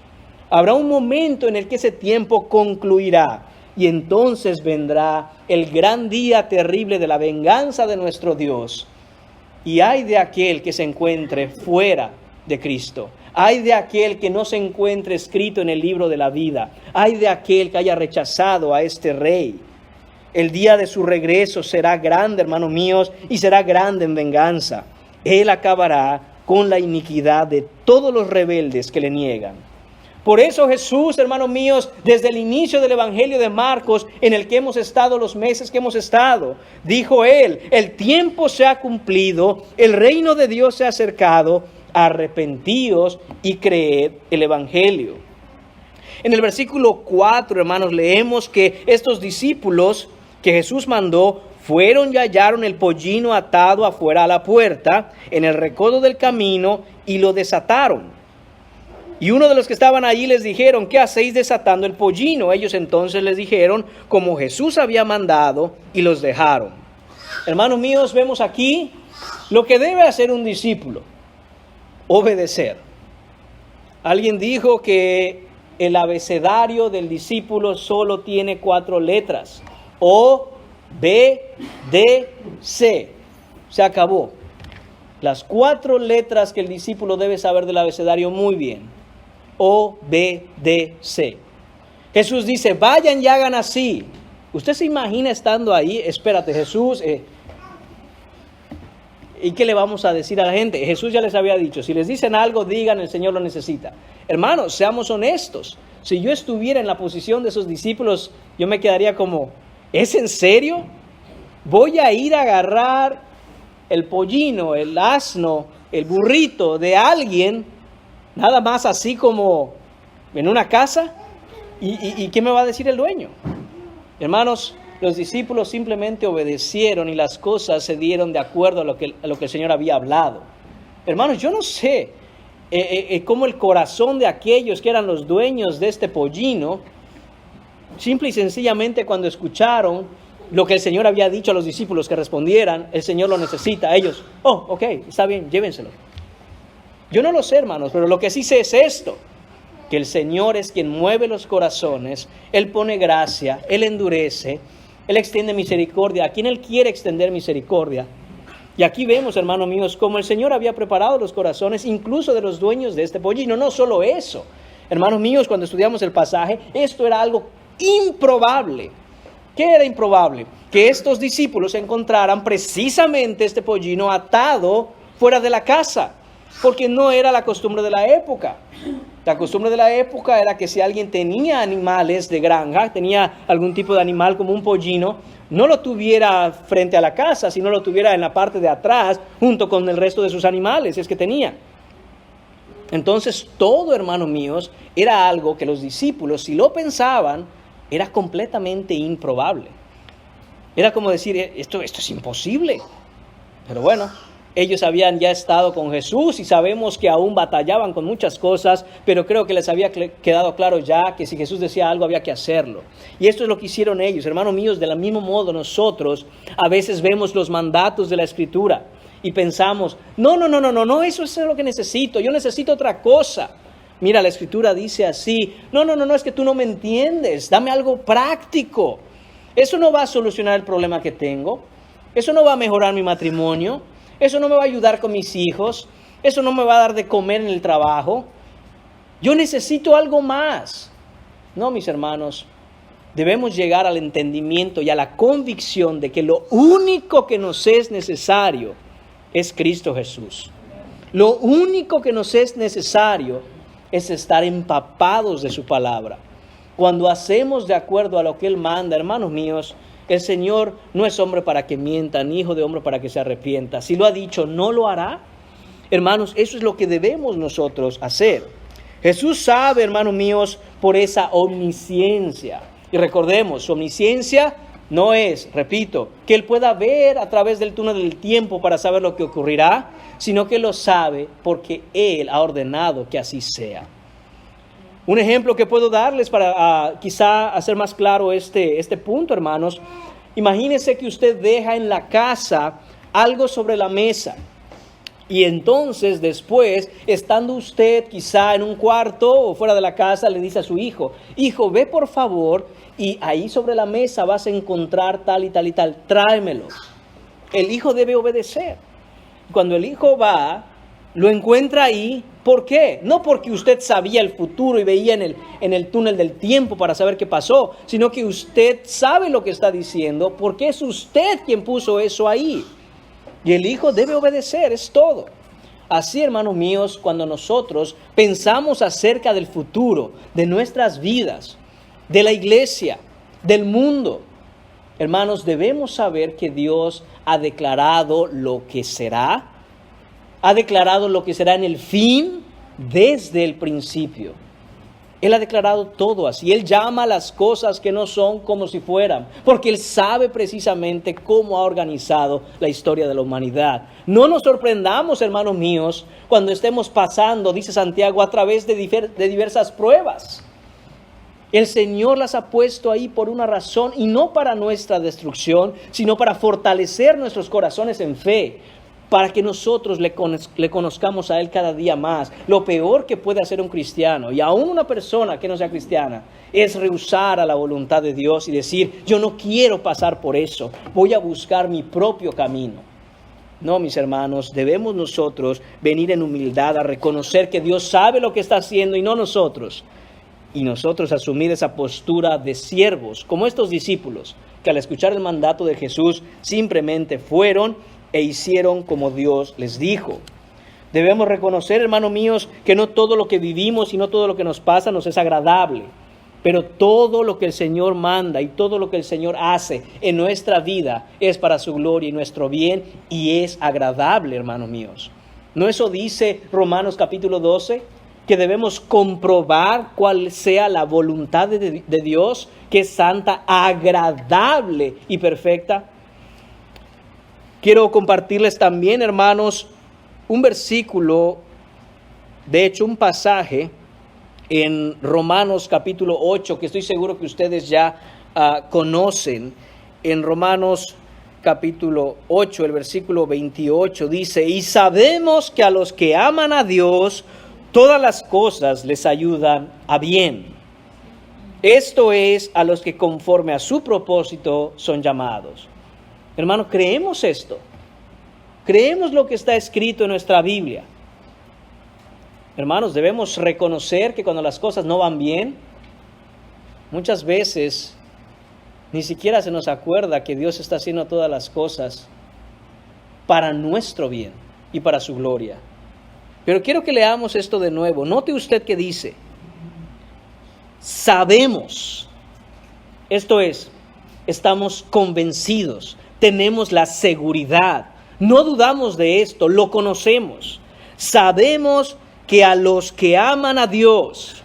Habrá un momento en el que ese tiempo concluirá y entonces vendrá el gran día terrible de la venganza de nuestro Dios. Y ay de aquel que se encuentre fuera de Cristo. Ay de aquel que no se encuentre escrito en el libro de la vida. Ay de aquel que haya rechazado a este Rey. El día de su regreso será grande, hermanos míos, y será grande en venganza. Él acabará con la iniquidad de todos los rebeldes que le niegan. Por eso Jesús, hermanos míos, desde el inicio del Evangelio de Marcos, en el que hemos estado los meses que hemos estado, dijo Él, el tiempo se ha cumplido, el reino de Dios se ha acercado, arrepentíos y creed el Evangelio. En el versículo 4, hermanos, leemos que estos discípulos que Jesús mandó fueron y hallaron el pollino atado afuera a la puerta, en el recodo del camino, y lo desataron. Y uno de los que estaban allí les dijeron, ¿qué hacéis desatando el pollino? Ellos entonces les dijeron, como Jesús había mandado, y los dejaron. Hermanos míos, vemos aquí lo que debe hacer un discípulo: obedecer. Alguien dijo que el abecedario del discípulo solo tiene 4 letras. O, B, D, C. Se acabó. Las 4 letras que el discípulo debe saber del abecedario muy bien. O, B, D, C. Jesús dice, vayan y hagan así. ¿Usted se imagina estando ahí? Espérate, Jesús, ¿y qué le vamos a decir a la gente? Jesús ya les había dicho, si les dicen algo, digan, el Señor lo necesita. Hermanos, seamos honestos. Si yo estuviera en la posición de esos discípulos, yo me quedaría como, ¿es en serio? Voy a ir a agarrar el pollino, el asno, el burrito de alguien, nada más así como en una casa. ¿Y qué me va a decir el dueño? Hermanos, los discípulos simplemente obedecieron y las cosas se dieron de acuerdo a lo que el Señor había hablado. Hermanos, yo no sé cómo el corazón de aquellos que eran los dueños de este pollino, simple y sencillamente cuando escucharon lo que el Señor había dicho a los discípulos que respondieran, el Señor lo necesita. Ellos, oh, ok, está bien, llévenselo. Yo no lo sé, hermanos, pero lo que sí sé es esto: que el Señor es quien mueve los corazones, Él pone gracia, Él endurece, Él extiende misericordia a quien Él quiere extender misericordia. Y aquí vemos, hermanos míos, cómo el Señor había preparado los corazones incluso de los dueños de este pollino. No solo eso, hermanos míos, cuando estudiamos el pasaje, esto era algo improbable. ¿Qué era improbable? Que estos discípulos encontraran precisamente este pollino atado fuera de la casa, porque no era la costumbre de la época. La costumbre de la época era que si alguien tenía animales de granja, tenía algún tipo de animal como un pollino, no lo tuviera frente a la casa, sino lo tuviera en la parte de atrás, junto con el resto de sus animales, si es que tenía. Entonces, todo, hermanos míos, era algo que los discípulos, si lo pensaban, era completamente improbable. Era como decir, esto es imposible. Pero bueno, ellos habían ya estado con Jesús y sabemos que aún batallaban con muchas cosas, pero creo que les había quedado claro ya que si Jesús decía algo había que hacerlo. Y esto es lo que hicieron ellos, hermanos míos. De la mismo modo nosotros a veces vemos los mandatos de la Escritura y pensamos, no, eso es lo que necesito, yo necesito otra cosa. Mira, la Escritura dice así, no, es que tú no me entiendes, dame algo práctico. Eso no va a solucionar el problema que tengo, eso no va a mejorar mi matrimonio, eso no me va a ayudar con mis hijos, eso no me va a dar de comer en el trabajo. Yo necesito algo más. No, mis hermanos, debemos llegar al entendimiento y a la convicción de que lo único que nos es necesario es Cristo Jesús. Lo único que nos es necesario es estar empapados de su palabra. Cuando hacemos de acuerdo a lo que Él manda, hermanos míos, el Señor no es hombre para que mienta, ni hijo de hombre para que se arrepienta. Si lo ha dicho, ¿no lo hará? Hermanos, eso es lo que debemos nosotros hacer. Jesús sabe, hermanos míos, por esa omnisciencia. Y recordemos, su omnisciencia no es, repito, que Él pueda ver a través del túnel del tiempo para saber lo que ocurrirá, sino que lo sabe porque Él ha ordenado que así sea. Un ejemplo que puedo darles para quizá hacer más claro este punto, hermanos. Imagínese que usted deja en la casa algo sobre la mesa. Y entonces después, estando usted quizá en un cuarto o fuera de la casa, le dice a su hijo, hijo, ve por favor, y ahí sobre la mesa vas a encontrar tal y tal y tal, tráemelo. El hijo debe obedecer. Cuando el hijo va, lo encuentra ahí. ¿Por qué? No porque usted sabía el futuro y veía en el túnel del tiempo para saber qué pasó, sino que usted sabe lo que está diciendo porque es usted quien puso eso ahí. Y el hijo debe obedecer, es todo. Así, hermanos míos, cuando nosotros pensamos acerca del futuro, de nuestras vidas, de la iglesia, del mundo, hermanos, debemos saber que Dios ha declarado lo que será, ha declarado lo que será en el fin desde el principio. Él ha declarado todo así. Él llama a las cosas que no son como si fueran, porque Él sabe precisamente cómo ha organizado la historia de la humanidad. No nos sorprendamos, hermanos míos, cuando estemos pasando, dice Santiago, a través de diversas pruebas. El Señor las ha puesto ahí por una razón y no para nuestra destrucción, sino para fortalecer nuestros corazones en fe, para que nosotros le conozcamos a Él cada día más. Lo peor que puede hacer un cristiano, y aún una persona que no sea cristiana, es rehusar a la voluntad de Dios y decir, yo no quiero pasar por eso, voy a buscar mi propio camino. No, mis hermanos, debemos nosotros venir en humildad a reconocer que Dios sabe lo que está haciendo y no nosotros. Y nosotros asumir esa postura de siervos, como estos discípulos, que al escuchar el mandato de Jesús simplemente fueron e hicieron como Dios les dijo. Debemos reconocer, hermanos míos, que no todo lo que vivimos y no todo lo que nos pasa nos es agradable. Pero todo lo que el Señor manda y todo lo que el Señor hace en nuestra vida es para su gloria y nuestro bien y es agradable, hermanos míos. ¿No eso dice Romanos capítulo 12? Que debemos comprobar cuál sea la voluntad de Dios, que es santa, agradable y perfecta. Quiero compartirles también, hermanos, un versículo, de hecho un pasaje en Romanos capítulo 8, que estoy seguro que ustedes ya conocen. En Romanos capítulo 8, el versículo 28 dice, y sabemos que a los que aman a Dios, todas las cosas les ayudan a bien. Esto es, a los que conforme a su propósito son llamados. Hermanos, creemos esto. Creemos lo que está escrito en nuestra Biblia. Hermanos, debemos reconocer que cuando las cosas no van bien, muchas veces ni siquiera se nos acuerda que Dios está haciendo todas las cosas para nuestro bien y para su gloria. Pero quiero que leamos esto de nuevo. Note usted que dice, sabemos, esto es, estamos convencidos, tenemos la seguridad, no dudamos de esto, lo conocemos. Sabemos que a los que aman a Dios,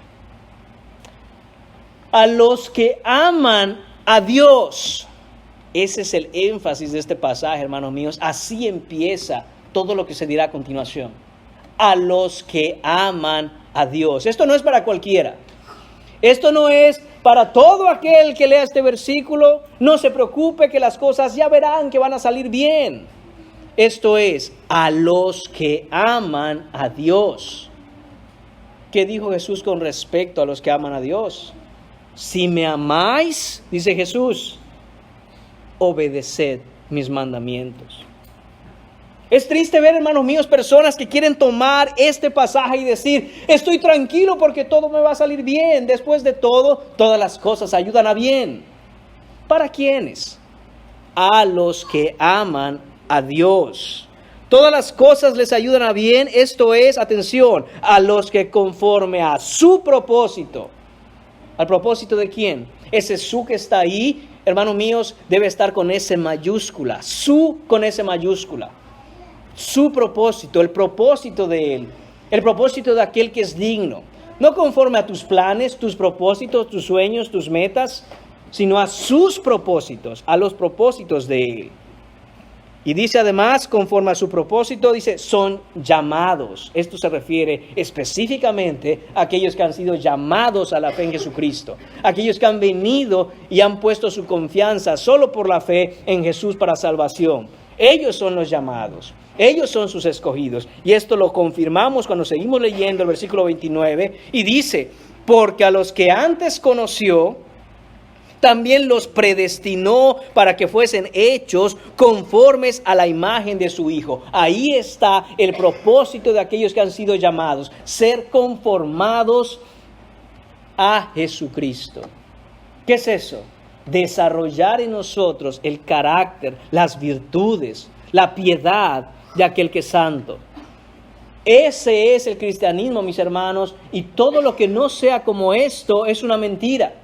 ese es el énfasis de este pasaje, hermanos míos. Así empieza todo lo que se dirá a continuación. A los que aman a Dios. Esto no es para cualquiera. Esto no es para todo aquel que lea este versículo. No se preocupe que las cosas ya verán que van a salir bien. Esto es a los que aman a Dios. ¿Qué dijo Jesús con respecto a los que aman a Dios? Si me amáis, dice Jesús, obedeced mis mandamientos. Es triste ver, hermanos míos, personas que quieren tomar este pasaje y decir, estoy tranquilo porque todo me va a salir bien. Después de todo, todas las cosas ayudan a bien. ¿Para quiénes? A los que aman a Dios. Todas las cosas les ayudan a bien, esto es, atención, a los que conforme a su propósito. ¿Al propósito de quién? Ese su que está ahí, hermanos míos, debe estar con S mayúscula. Su con S mayúscula. Su propósito, el propósito de Él. El propósito de aquel que es digno. No conforme a tus planes, tus propósitos, tus sueños, tus metas. sino a sus propósitos, a los propósitos de Él. Y dice además, conforme a su propósito, dice, son llamados. Esto se refiere específicamente a aquellos que han sido llamados a la fe en Jesucristo. Aquellos que han venido y han puesto su confianza solo por la fe en Jesús para salvación. Ellos son los llamados. Ellos son sus escogidos. Y esto lo confirmamos cuando seguimos leyendo el versículo 29. Y dice, porque a los que antes conoció, también los predestinó para que fuesen hechos conformes a la imagen de su Hijo. Ahí está el propósito de aquellos que han sido llamados, ser conformados a Jesucristo. ¿Qué es eso? Desarrollar en nosotros el carácter, las virtudes, la piedad de aquel que es santo. Ese es el cristianismo, mis hermanos, y todo lo que no sea como esto es una mentira.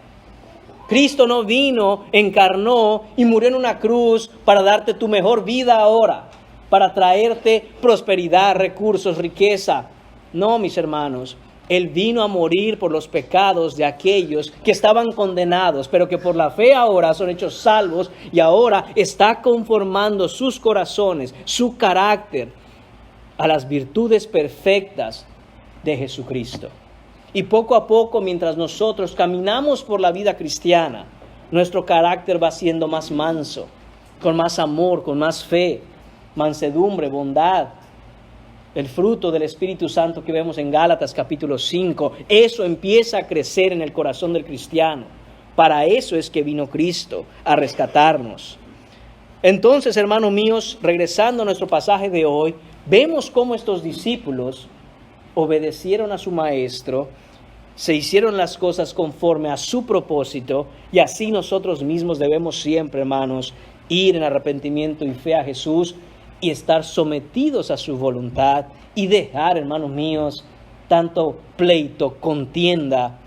Cristo no vino, encarnó y murió en una cruz para darte tu mejor vida ahora, para traerte prosperidad, recursos, riqueza. No, mis hermanos, Él vino a morir por los pecados de aquellos que estaban condenados, pero que por la fe ahora son hechos salvos y ahora está conformando sus corazones, su carácter a las virtudes perfectas de Jesucristo. Y poco a poco, mientras nosotros caminamos por la vida cristiana, nuestro carácter va siendo más manso, con más amor, con más fe, mansedumbre, bondad. El fruto del Espíritu Santo que vemos en Gálatas capítulo 5, eso empieza a crecer en el corazón del cristiano. Para eso es que vino Cristo, a rescatarnos. Entonces, hermanos míos, regresando a nuestro pasaje de hoy, vemos cómo estos discípulos obedecieron a su maestro, se hicieron las cosas conforme a su propósito, y así nosotros mismos debemos siempre, hermanos, ir en arrepentimiento y fe a Jesús y estar sometidos a su voluntad y dejar, hermanos míos, tanto pleito, contienda,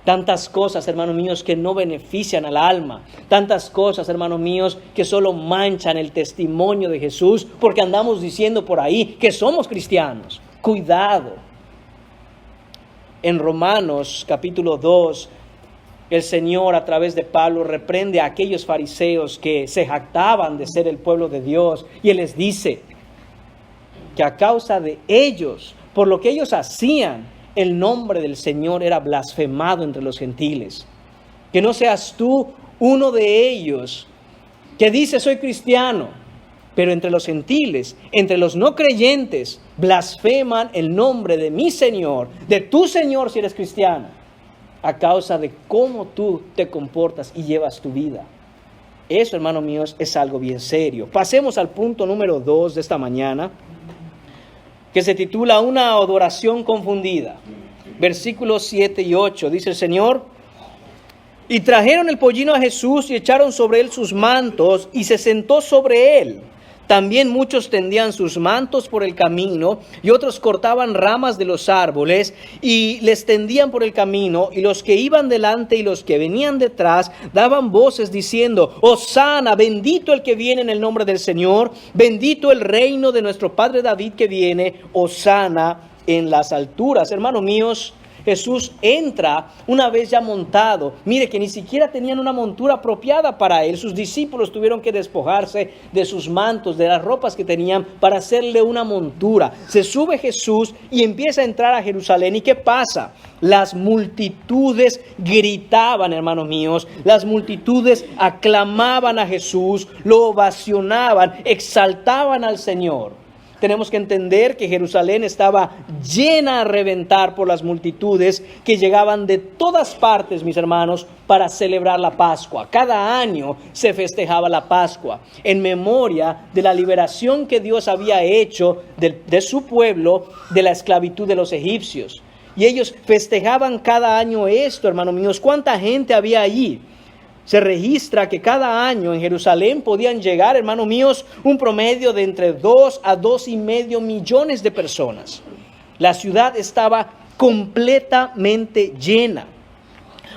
tantas cosas, hermanos míos, que no benefician al alma, tantas cosas, hermanos míos, que solo manchan el testimonio de Jesús, porque andamos diciendo por ahí que somos cristianos. Cuidado. En Romanos capítulo 2, el Señor a través de Pablo reprende a aquellos fariseos que se jactaban de ser el pueblo de Dios, y Él les dice que a causa de ellos, por lo que ellos hacían, el nombre del Señor era blasfemado entre los gentiles. Que no seas tú uno de ellos que dice soy cristiano, pero entre los gentiles, entre los no creyentes, blasfeman el nombre de mi Señor, de tu Señor si eres cristiano, a causa de cómo tú te comportas y llevas tu vida. Eso, hermanos míos, es algo bien serio. Pasemos al punto número 2 de esta mañana, que se titula Una adoración confundida. Versículos 7 y 8, dice el Señor: y trajeron el pollino a Jesús y echaron sobre él sus mantos, y se sentó sobre él. También muchos tendían sus mantos por el camino, y otros cortaban ramas de los árboles y les tendían por el camino, y los que iban delante y los que venían detrás daban voces diciendo: Hosana, bendito el que viene en el nombre del Señor, bendito el reino de nuestro padre David que viene, Hosana en las alturas. Hermanos míos, Jesús entra una vez ya montado. Mire que ni siquiera tenían una montura apropiada para él. Sus discípulos tuvieron que despojarse de sus mantos, de las ropas que tenían, para hacerle una montura. Se sube Jesús y empieza a entrar a Jerusalén. ¿Y qué pasa? Las multitudes gritaban, hermanos míos. Las multitudes aclamaban a Jesús, lo ovacionaban, exaltaban al Señor. Tenemos que entender que Jerusalén estaba llena a reventar por las multitudes que llegaban de todas partes, mis hermanos, para celebrar la Pascua. Cada año se festejaba la Pascua en memoria de la liberación que Dios había hecho de su pueblo de la esclavitud de los egipcios. Y ellos festejaban cada año esto, hermanos míos. ¿Cuánta gente había allí? Se registra que cada año en Jerusalén podían llegar, hermanos míos, un promedio de entre 2 a 2,5 millones de personas. La ciudad estaba completamente llena.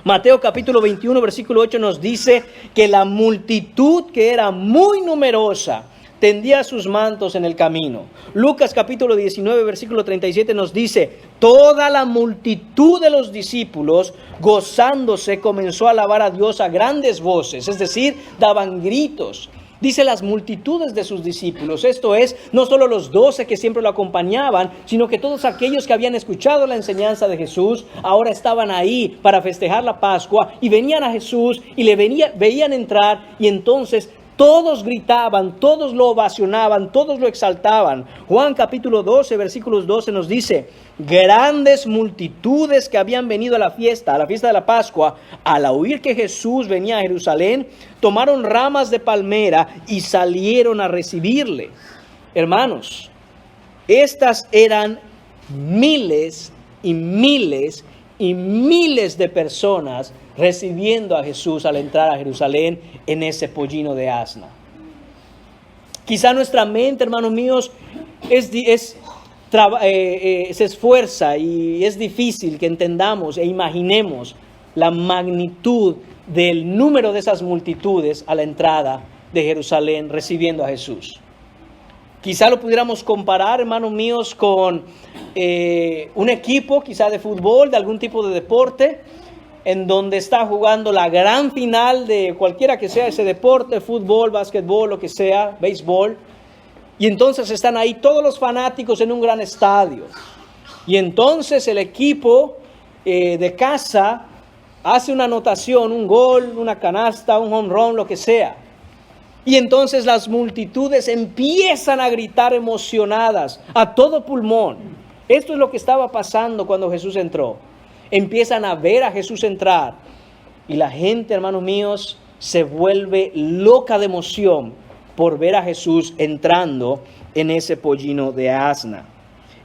Mateo capítulo 21, versículo 8 nos dice que la multitud, que era muy numerosa, tendía sus mantos en el camino. Lucas capítulo 19, versículo 37 nos dice: toda la multitud de los discípulos, gozándose, comenzó a alabar a Dios a grandes voces, es decir, daban gritos. Dice las multitudes de sus discípulos, esto es, no solo los 12 que siempre lo acompañaban, sino que todos aquellos que habían escuchado la enseñanza de Jesús, ahora estaban ahí para festejar la Pascua y venían a Jesús y veían entrar, y entonces todos gritaban, todos lo ovacionaban, todos lo exaltaban. Juan capítulo 12, versículos 12 nos dice: grandes multitudes que habían venido a la fiesta de la Pascua, al oír que Jesús venía a Jerusalén, tomaron ramas de palmera y salieron a recibirle. Hermanos, estas eran miles y miles y miles de personas recibiendo a Jesús al entrar a Jerusalén en ese pollino de asna. Quizá nuestra mente, hermanos míos, se esfuerza y es difícil que entendamos e imaginemos la magnitud del número de esas multitudes a la entrada de Jerusalén recibiendo a Jesús. Quizá lo pudiéramos comparar, hermanos míos, con un equipo quizá de fútbol, de algún tipo de deporte, en donde está jugando la gran final de cualquiera que sea ese deporte, fútbol, básquetbol, lo que sea, béisbol. Y entonces están ahí todos los fanáticos en un gran estadio. Y entonces el equipo de casa hace una anotación, un gol, una canasta, un home run, lo que sea. Y entonces las multitudes empiezan a gritar emocionadas a todo pulmón. Esto es lo que estaba pasando cuando Jesús entró. Empiezan a ver a Jesús entrar. Y la gente, hermanos míos, se vuelve loca de emoción por ver a Jesús entrando en ese pollino de asna.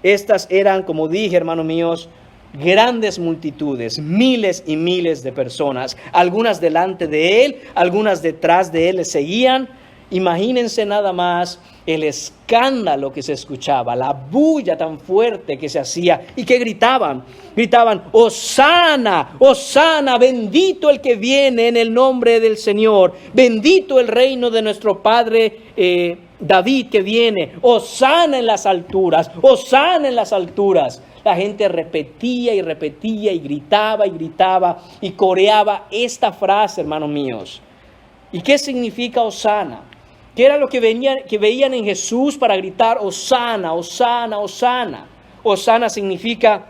Estas eran, como dije, hermanos míos, grandes multitudes, miles y miles de personas, algunas delante de él, algunas detrás de él le seguían. Imagínense nada más el escándalo que se escuchaba, la bulla tan fuerte que se hacía y que gritaban, Hosana, Hosana, bendito el que viene en el nombre del Señor, bendito el reino de nuestro Padre David que viene, Hosana en las alturas, Hosana en las alturas. La gente repetía y repetía y gritaba y coreaba esta frase, hermanos míos. ¿Y qué significa Hosana? ¿Qué era lo que veían en Jesús para gritar Hosana, Hosana, Hosana? Hosana significa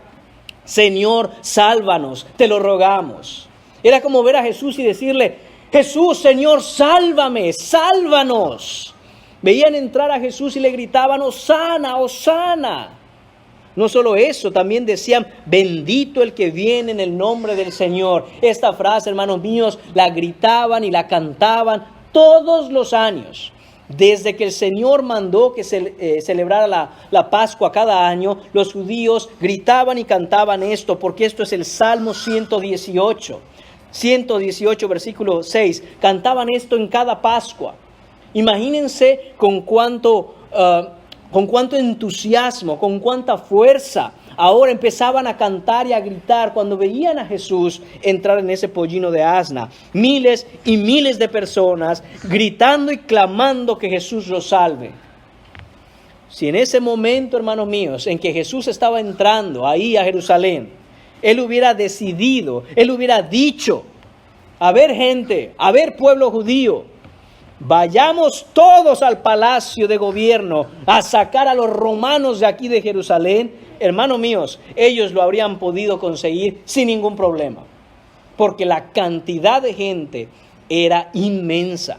Señor, sálvanos, te lo rogamos. Era como ver a Jesús y decirle: Jesús, Señor, sálvame, sálvanos. Veían entrar a Jesús y le gritaban Hosana, Hosana. No solo eso, también decían: bendito el que viene en el nombre del Señor. Esta frase, hermanos míos, la gritaban y la cantaban todos los años. Desde que el Señor mandó que se celebrara la Pascua cada año, los judíos gritaban y cantaban esto, porque esto es el Salmo 118. 118, versículo 6. Cantaban esto en cada Pascua. Imagínense con cuánto entusiasmo, con cuánta fuerza ahora empezaban a cantar y a gritar cuando veían a Jesús entrar en ese pollino de asna. Miles y miles de personas gritando y clamando que Jesús los salve. Si en ese momento, hermanos míos, en que Jesús estaba entrando ahí a Jerusalén, Él hubiera decidido, Él hubiera dicho: a ver, gente, a ver, pueblo judío, vayamos todos al palacio de gobierno a sacar a los romanos de aquí de Jerusalén. Hermanos míos, ellos lo habrían podido conseguir sin ningún problema, porque la cantidad de gente era inmensa.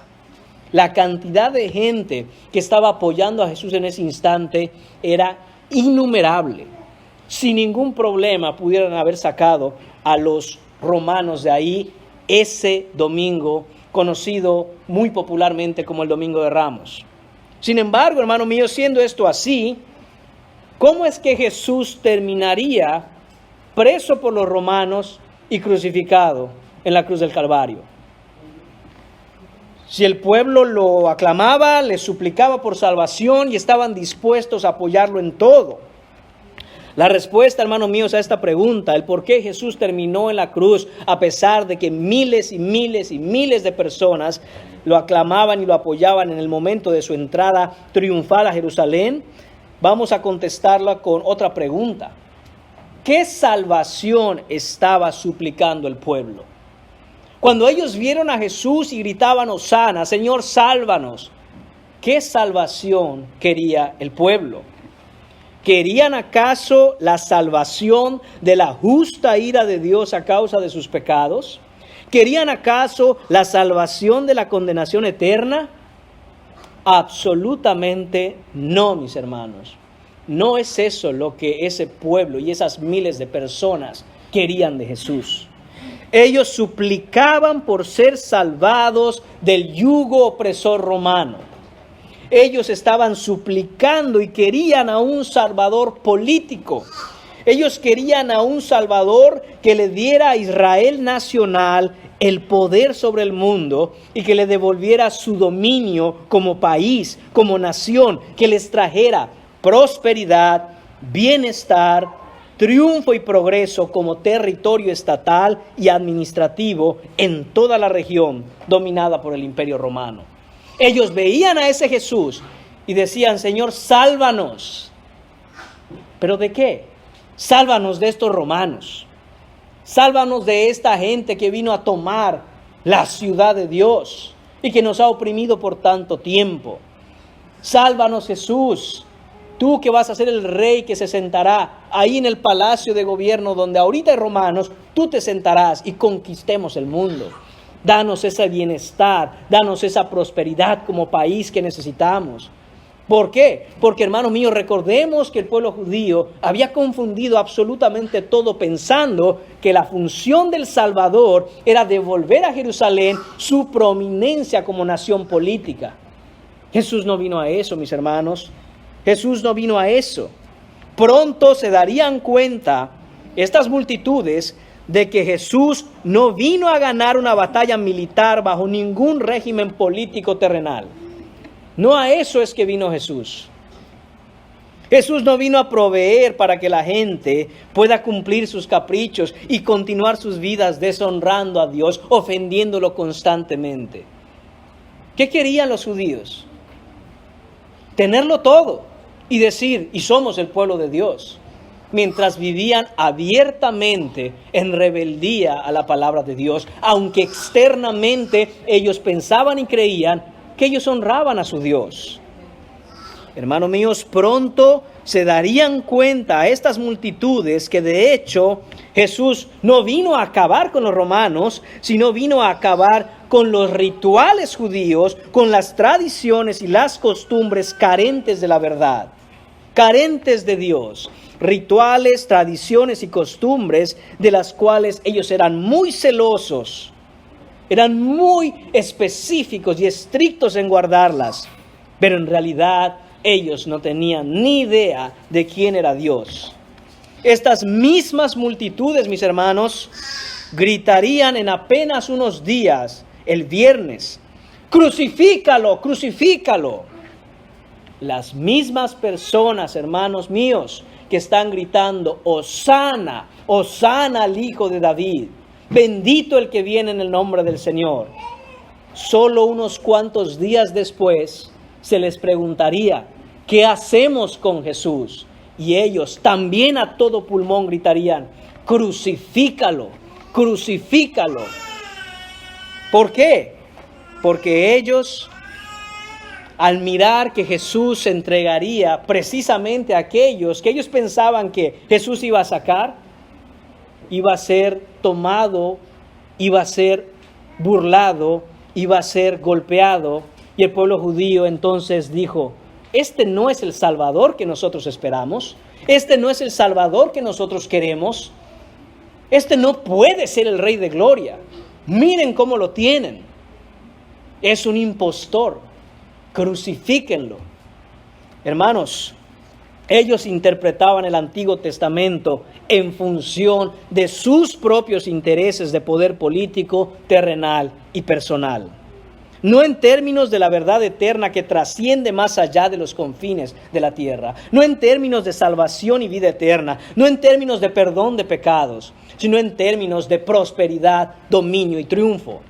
La cantidad de gente que estaba apoyando a Jesús en ese instante era innumerable. Sin ningún problema pudieran haber sacado a los romanos de ahí ese domingo, conocido muy popularmente como el Domingo de Ramos. Sin embargo, hermano mío, siendo esto así, ¿cómo es que Jesús terminaría preso por los romanos y crucificado en la cruz del Calvario? Si el pueblo lo aclamaba, le suplicaba por salvación y estaban dispuestos a apoyarlo en todo. La respuesta, hermanos míos, a esta pregunta, el por qué Jesús terminó en la cruz, a pesar de que miles y miles y miles de personas lo aclamaban y lo apoyaban en el momento de su entrada triunfal a Jerusalén, vamos a contestarla con otra pregunta. ¿Qué salvación estaba suplicando el pueblo? Cuando ellos vieron a Jesús y gritaban, Hosana, Señor, sálvanos, ¿qué salvación quería el pueblo? ¿Querían acaso la salvación de la justa ira de Dios a causa de sus pecados? ¿Querían acaso la salvación de la condenación eterna? Absolutamente no, mis hermanos. No es eso lo que ese pueblo y esas miles de personas querían de Jesús. Ellos suplicaban por ser salvados del yugo opresor romano. Ellos estaban suplicando y querían a un salvador político. Ellos querían a un salvador que le diera a Israel nacional el poder sobre el mundo y que le devolviera su dominio como país, como nación, que les trajera prosperidad, bienestar, triunfo y progreso como territorio estatal y administrativo en toda la región dominada por el Imperio Romano. Ellos veían a ese Jesús y decían, Señor, sálvanos. ¿Pero de qué? Sálvanos de estos romanos. Sálvanos de esta gente que vino a tomar la ciudad de Dios y que nos ha oprimido por tanto tiempo. Sálvanos, Jesús. Tú que vas a ser el rey que se sentará ahí en el palacio de gobierno donde ahorita hay romanos, tú te sentarás y conquistemos el mundo. Danos ese bienestar, danos esa prosperidad como país que necesitamos. ¿Por qué? Porque, hermanos míos, recordemos que el pueblo judío había confundido absolutamente todo pensando que la función del Salvador era devolver a Jerusalén su prominencia como nación política. Jesús no vino a eso, mis hermanos. Jesús no vino a eso. Pronto se darían cuenta estas multitudes de que Jesús no vino a ganar una batalla militar bajo ningún régimen político terrenal. No a eso es que vino Jesús. Jesús no vino a proveer para que la gente pueda cumplir sus caprichos y continuar sus vidas deshonrando a Dios, ofendiéndolo constantemente. ¿Qué querían los judíos? Tenerlo todo y decir, y somos el pueblo de Dios, mientras vivían abiertamente en rebeldía a la palabra de Dios, aunque externamente ellos pensaban y creían que ellos honraban a su Dios. Hermanos míos, pronto se darían cuenta a estas multitudes que de hecho Jesús no vino a acabar con los romanos, sino vino a acabar con los rituales judíos, con las tradiciones y las costumbres carentes de la verdad, carentes de Dios. Rituales, tradiciones y costumbres de las cuales ellos eran muy celosos, eran muy específicos y estrictos en guardarlas, pero en realidad ellos no tenían ni idea de quién era Dios. Estas mismas multitudes, mis hermanos, gritarían en apenas unos días, el viernes, crucifícalo, crucifícalo. Las mismas personas, hermanos míos, que están gritando, Hosana, Hosana al Hijo de David, bendito el que viene en el nombre del Señor. Solo unos cuantos días después se les preguntaría, ¿qué hacemos con Jesús? Y ellos también a todo pulmón gritarían, crucifícalo, crucifícalo. ¿Por qué? Porque ellos, al mirar que Jesús se entregaría precisamente a aquellos que ellos pensaban que Jesús iba a sacar, iba a ser tomado, iba a ser burlado, iba a ser golpeado, y el pueblo judío entonces dijo, este no es el Salvador que nosotros esperamos, este no es el Salvador que nosotros queremos, este no puede ser el Rey de Gloria, miren cómo lo tienen, es un impostor, crucifíquenlo. Hermanos, ellos interpretaban el Antiguo Testamento en función de sus propios intereses de poder político, terrenal y personal. No en términos de la verdad eterna que trasciende más allá de los confines de la tierra. No en términos de salvación y vida eterna. No en términos de perdón de pecados, sino en términos de prosperidad, dominio y triunfo.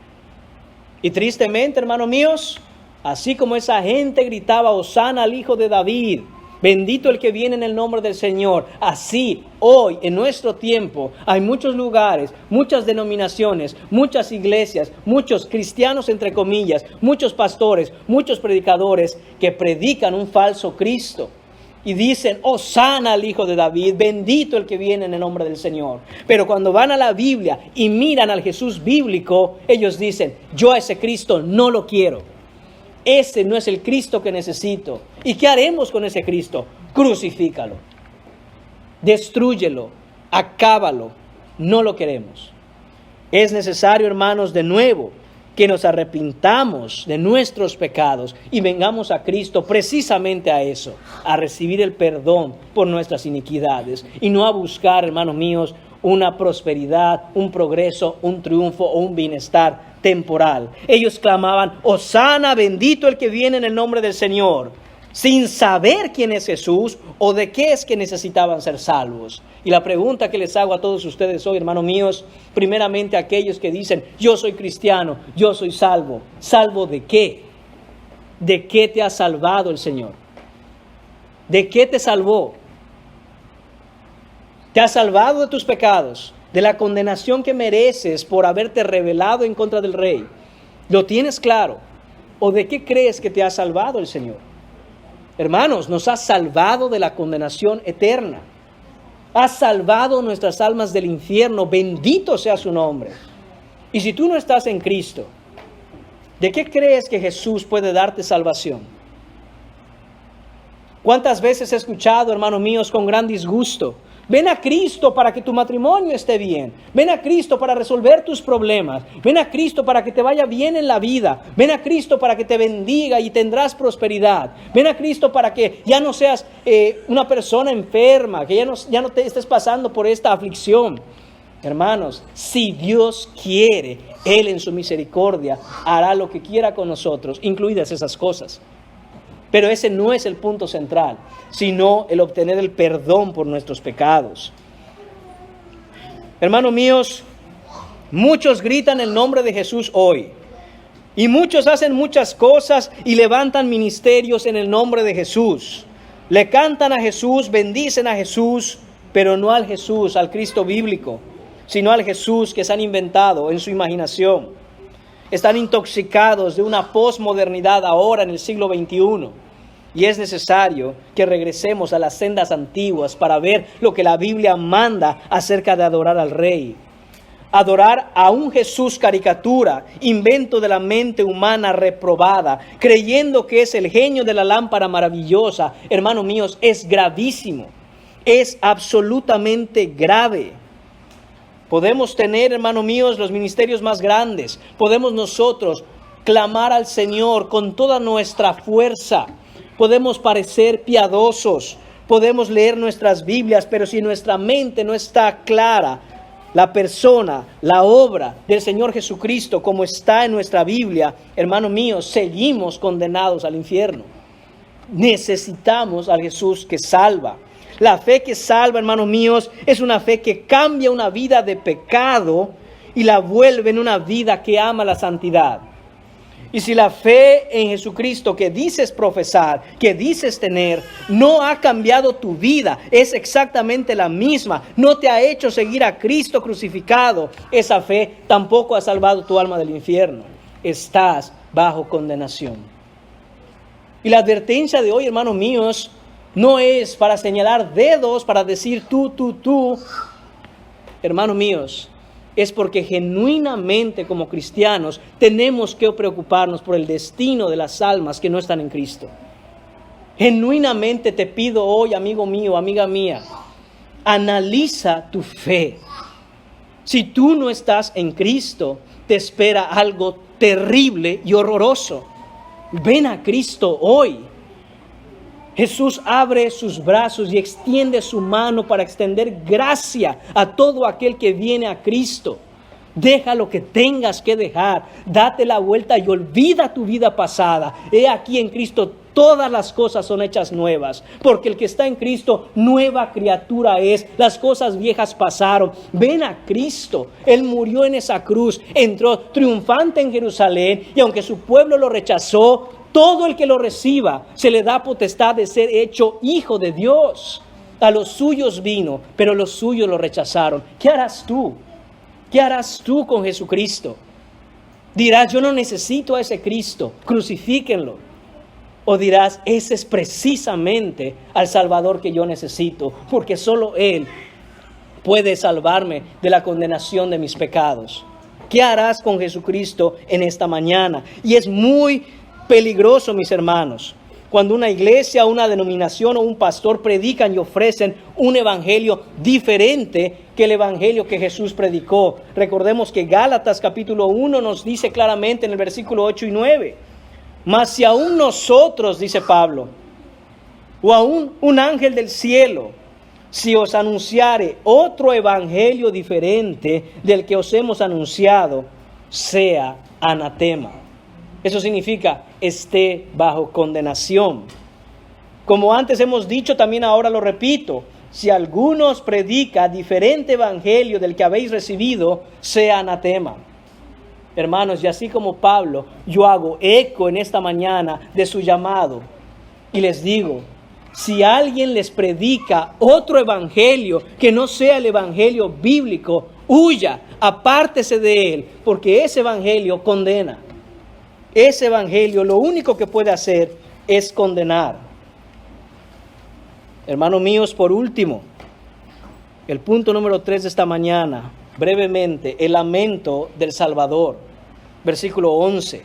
Y tristemente, hermanos míos, así como esa gente gritaba, Hosana al Hijo de David, bendito el que viene en el nombre del Señor. Así, hoy, en nuestro tiempo, hay muchos lugares, muchas denominaciones, muchas iglesias, muchos cristianos, entre comillas, muchos pastores, muchos predicadores que predican un falso Cristo. Y dicen, Hosana al Hijo de David, bendito el que viene en el nombre del Señor. Pero cuando van a la Biblia y miran al Jesús bíblico, ellos dicen, yo a ese Cristo no lo quiero. Ese no es el Cristo que necesito. ¿Y qué haremos con ese Cristo? Crucifícalo. Destrúyelo. Acábalo. No lo queremos. Es necesario, hermanos, de nuevo, que nos arrepintamos de nuestros pecados y vengamos a Cristo precisamente a eso, a recibir el perdón por nuestras iniquidades y no a buscar, hermanos míos, una prosperidad, un progreso, un triunfo o un bienestar temporal. Ellos clamaban, Hosana, bendito el que viene en el nombre del Señor, sin saber quién es Jesús o de qué es que necesitaban ser salvos. Y la pregunta que les hago a todos ustedes hoy, hermanos míos, primeramente a aquellos que dicen, yo soy cristiano, yo soy salvo. ¿Salvo de qué? ¿De qué te ha salvado el Señor? ¿De qué te salvó? ¿Te ha salvado de tus pecados? ¿De la condenación que mereces por haberte rebelado en contra del Rey? ¿Lo tienes claro? ¿O de qué crees que te ha salvado el Señor? Hermanos, nos ha salvado de la condenación eterna. Ha salvado nuestras almas del infierno. Bendito sea su nombre. Y si tú no estás en Cristo, ¿de qué crees que Jesús puede darte salvación? ¿Cuántas veces he escuchado, hermanos míos, con gran disgusto? Ven a Cristo para que tu matrimonio esté bien. Ven a Cristo para resolver tus problemas. Ven a Cristo para que te vaya bien en la vida. Ven a Cristo para que te bendiga y tendrás prosperidad. Ven a Cristo para que ya no seas una persona enferma, que ya no te estés pasando por esta aflicción. Hermanos, si Dios quiere, Él en su misericordia hará lo que quiera con nosotros, incluidas esas cosas. Pero ese no es el punto central, sino el obtener el perdón por nuestros pecados. Hermanos míos, muchos gritan el nombre de Jesús hoy. Y muchos hacen muchas cosas y levantan ministerios en el nombre de Jesús. Le cantan a Jesús, bendicen a Jesús, pero no al Jesús, al Cristo bíblico, sino al Jesús que se han inventado en su imaginación. Están intoxicados de una posmodernidad ahora en el siglo XXI. Y es necesario que regresemos a las sendas antiguas para ver lo que la Biblia manda acerca de adorar al Rey. Adorar a un Jesús caricatura, invento de la mente humana reprobada, creyendo que es el genio de la lámpara maravillosa, hermanos míos, es gravísimo. Es absolutamente grave. Podemos tener, hermanos míos, los ministerios más grandes. Podemos nosotros clamar al Señor con toda nuestra fuerza. Podemos parecer piadosos, podemos leer nuestras Biblias, pero si nuestra mente no está clara, la persona, la obra del Señor Jesucristo como está en nuestra Biblia, hermanos míos, seguimos condenados al infierno. Necesitamos al Jesús que salva. La fe que salva, hermanos míos, es una fe que cambia una vida de pecado y la vuelve en una vida que ama la santidad. Y si la fe en Jesucristo que dices profesar, que dices tener, no ha cambiado tu vida, es exactamente la misma, no te ha hecho seguir a Cristo crucificado, esa fe tampoco ha salvado tu alma del infierno. Estás bajo condenación. Y la advertencia de hoy, hermanos míos, no es para señalar dedos, para decir tú. Hermanos míos, es porque genuinamente como cristianos tenemos que preocuparnos por el destino de las almas que no están en Cristo. Genuinamente te pido hoy, amigo mío, amiga mía, analiza tu fe. Si tú no estás en Cristo, te espera algo terrible y horroroso. Ven a Cristo hoy. Jesús abre sus brazos y extiende su mano para extender gracia a todo aquel que viene a Cristo.
Deja lo que tengas que dejar. Date la vuelta y olvida tu vida pasada. He aquí en Cristo todas las cosas son hechas nuevas. Porque el que está en Cristo, nueva criatura es. Las cosas viejas pasaron. Ven a Cristo. Él murió en esa cruz. Entró triunfante en Jerusalén. Y aunque su pueblo lo rechazó, todo el que lo reciba se le da potestad de ser hecho hijo de Dios. A los suyos vino, pero los suyos lo rechazaron. ¿Qué harás tú? ¿Qué harás tú con Jesucristo? Dirás, yo no necesito a ese Cristo, crucifíquenlo. O dirás, ese es precisamente al Salvador que yo necesito, porque solo Él puede salvarme de la condenación de mis pecados. ¿Qué harás con Jesucristo en esta mañana? Y es muy peligroso, mis hermanos, cuando una iglesia, una denominación o un pastor predican y ofrecen un evangelio diferente que el evangelio que Jesús predicó. Recordemos que Gálatas capítulo 1 nos dice claramente en el versículo 8 y 9. Mas si aún nosotros, dice Pablo, o aún un ángel del cielo, si os anunciare otro evangelio diferente del que os hemos anunciado, sea anatema. Eso significa, esté bajo condenación. Como antes hemos dicho, también ahora lo repito, si alguno os predica diferente evangelio del que habéis recibido, sea anatema. Hermanos, y así como Pablo, yo hago eco en esta mañana de su llamado y les digo, si alguien les predica otro evangelio que no sea el evangelio bíblico, huya, apártese de él, porque ese evangelio condena. Ese evangelio lo único que puede hacer es condenar. Hermanos míos, por último, el punto número 3 de esta mañana, brevemente, el lamento del Salvador. Versículo 11.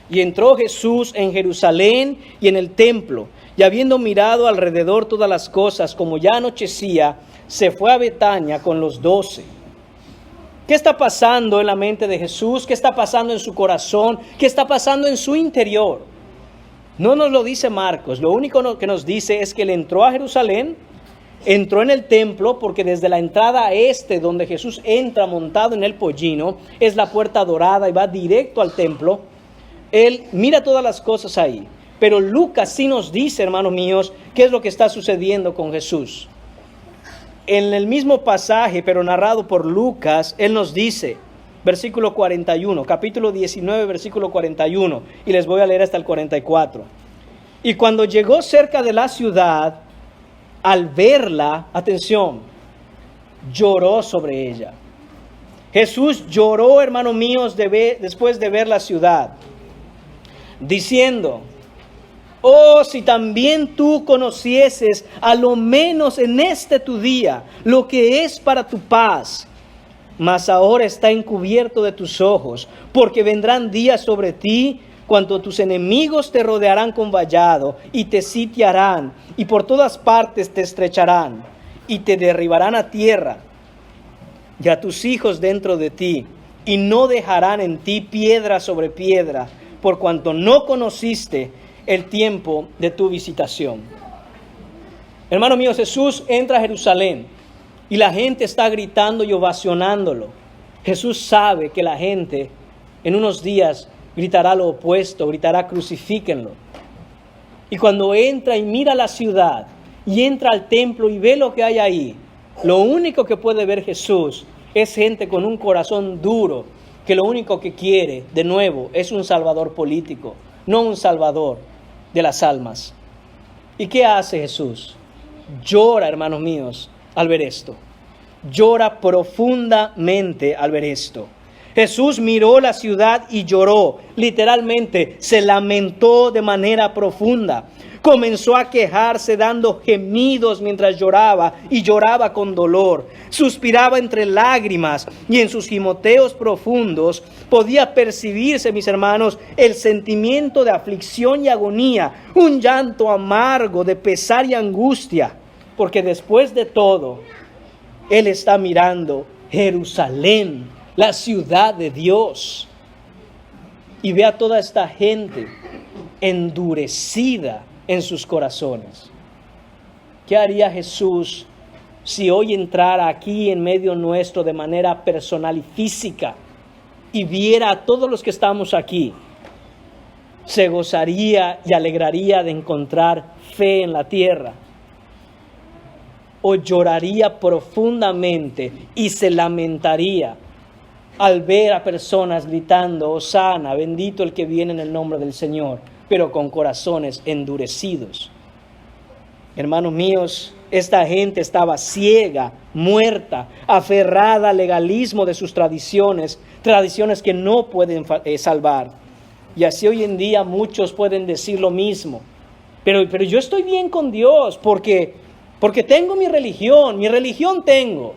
Y entró Jesús en Jerusalén y en el templo, y habiendo mirado alrededor todas las cosas, como ya anochecía, se fue a Betania con los 12. ¿Qué está pasando en la mente de Jesús? ¿Qué está pasando en su corazón? ¿Qué está pasando en su interior? No nos lo dice Marcos. Lo único que nos dice es que él entró a Jerusalén, entró en el templo, porque desde la entrada este, donde Jesús entra montado en el pollino, es la puerta dorada y va directo al templo. Él mira todas las cosas ahí. Pero Lucas sí nos dice, hermanos míos, qué es lo que está sucediendo con Jesús. En el mismo pasaje, pero narrado por Lucas, él nos dice, versículo 41, capítulo 19, versículo 41, y les voy a leer hasta el 44. Y cuando llegó cerca de la ciudad, al verla, atención, lloró sobre ella. Jesús lloró, hermanos míos, después de ver la ciudad, diciendo, oh, si también tú conocieses, a lo menos en este tu día, lo que es para tu paz. Mas ahora está encubierto de tus ojos, porque vendrán días sobre ti, cuando tus enemigos te rodearán con vallado, y te sitiarán, y por todas partes te estrecharán, y te derribarán a tierra, y a tus hijos dentro de ti, y no dejarán en ti piedra sobre piedra, por cuanto no conociste el tiempo de tu visitación. Hermano mío, Jesús entra a Jerusalén y la gente está gritando y ovacionándolo. Jesús sabe que la gente en unos días gritará lo opuesto, gritará crucifíquenlo. Y cuando entra y mira la ciudad y entra al templo y ve lo que hay ahí, lo único que puede ver Jesús es gente con un corazón duro, que lo único que quiere, de nuevo, es un salvador político, no un salvador de las almas. ¿Y qué hace Jesús? Llora, hermanos míos, al ver esto. Llora profundamente al ver esto. Jesús miró la ciudad y lloró. Literalmente, se lamentó de manera profunda. Comenzó a quejarse dando gemidos mientras lloraba y lloraba con dolor. Suspiraba entre lágrimas y en sus gimoteos profundos podía percibirse, mis hermanos, el sentimiento de aflicción y agonía, un llanto amargo de pesar y angustia, porque después de todo, Él está mirando Jerusalén, la ciudad de Dios, y ve a toda esta gente endurecida en sus corazones. ¿Qué haría Jesús si hoy entrara aquí en medio nuestro de manera personal y física? y viera a todos los que estamos aquí, se gozaría y alegraría de encontrar fe en la tierra, o lloraría profundamente y se lamentaría al ver a personas gritando, Hosana, bendito el que viene en el nombre del Señor, pero con corazones endurecidos. Hermanos míos, esta gente estaba ciega, muerta, aferrada al legalismo de sus tradiciones, tradiciones que no pueden salvar. Y así hoy en día muchos pueden decir lo mismo. Pero yo estoy bien con Dios porque tengo mi religión tengo.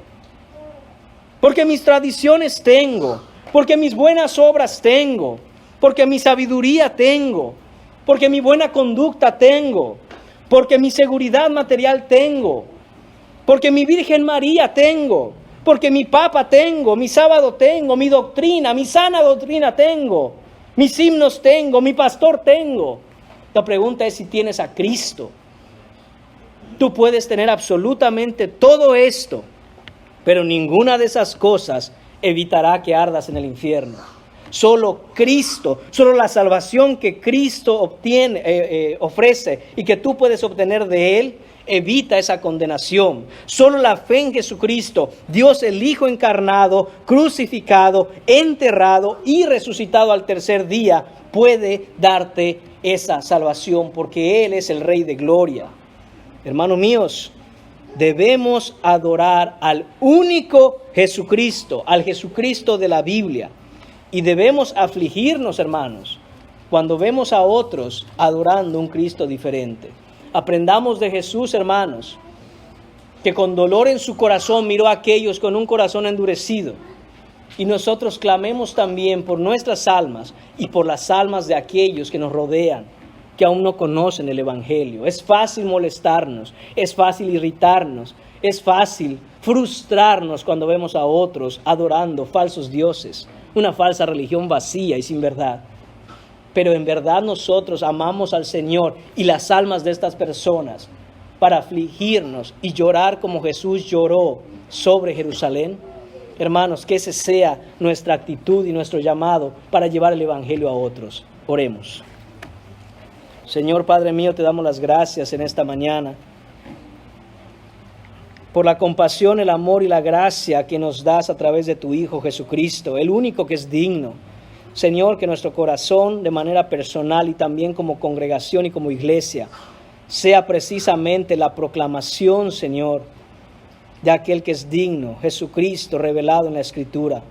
Porque mis tradiciones tengo, porque mis buenas obras tengo, porque mi sabiduría tengo, porque mi buena conducta tengo, porque mi seguridad material tengo, porque mi Virgen María tengo, porque mi Papa tengo, mi sábado tengo, mi doctrina, mi sana doctrina tengo, mis himnos tengo, mi pastor tengo. La pregunta es si tienes a Cristo. Tú puedes tener absolutamente todo esto, pero ninguna de esas cosas evitará que ardas en el infierno. Solo Cristo, solo la salvación que Cristo ofrece y que tú puedes obtener de Él, evita esa condenación. Solo la fe en Jesucristo, Dios el Hijo encarnado, crucificado, enterrado y resucitado al tercer día, puede darte esa salvación porque Él es el Rey de gloria. Hermanos míos, debemos adorar al único Jesucristo, al Jesucristo de la Biblia. Y debemos afligirnos, hermanos, cuando vemos a otros adorando un Cristo diferente. Aprendamos de Jesús, hermanos, que con dolor en su corazón miró a aquellos con un corazón endurecido. Y nosotros clamemos también por nuestras almas y por las almas de aquellos que nos rodean, que aún no conocen el Evangelio. Es fácil molestarnos, es fácil irritarnos, es fácil frustrarnos cuando vemos a otros adorando falsos dioses, una falsa religión vacía y sin verdad. Pero en verdad nosotros amamos al Señor y las almas de estas personas para afligirnos y llorar como Jesús lloró sobre Jerusalén. Hermanos, que ese sea nuestra actitud y nuestro llamado para llevar el Evangelio a otros. Oremos. Señor Padre mío, te damos las gracias en esta mañana por la compasión, el amor y la gracia que nos das a través de tu Hijo Jesucristo, el único que es digno. Señor, que nuestro corazón de manera personal y también como congregación y como iglesia sea precisamente la proclamación, Señor, de aquel que es digno, Jesucristo revelado en la Escritura.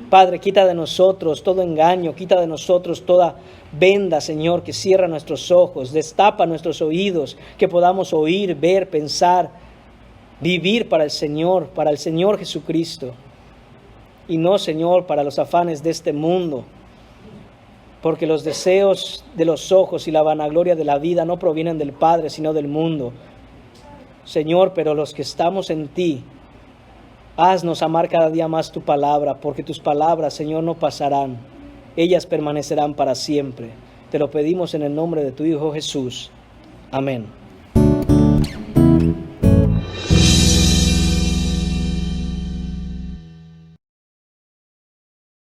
Padre, quita de nosotros todo engaño, quita de nosotros toda venda, Señor, que cierra nuestros ojos, destapa nuestros oídos, que podamos oír, ver, pensar, vivir para el Señor Jesucristo. Y no, Señor, para los afanes de este mundo, porque los deseos de los ojos y la vanagloria de la vida no provienen del Padre, sino del mundo. Señor, pero los que estamos en ti, haznos amar cada día más tu palabra, porque tus palabras, Señor, no pasarán. Ellas permanecerán para siempre. Te lo pedimos en el nombre de tu Hijo Jesús. Amén.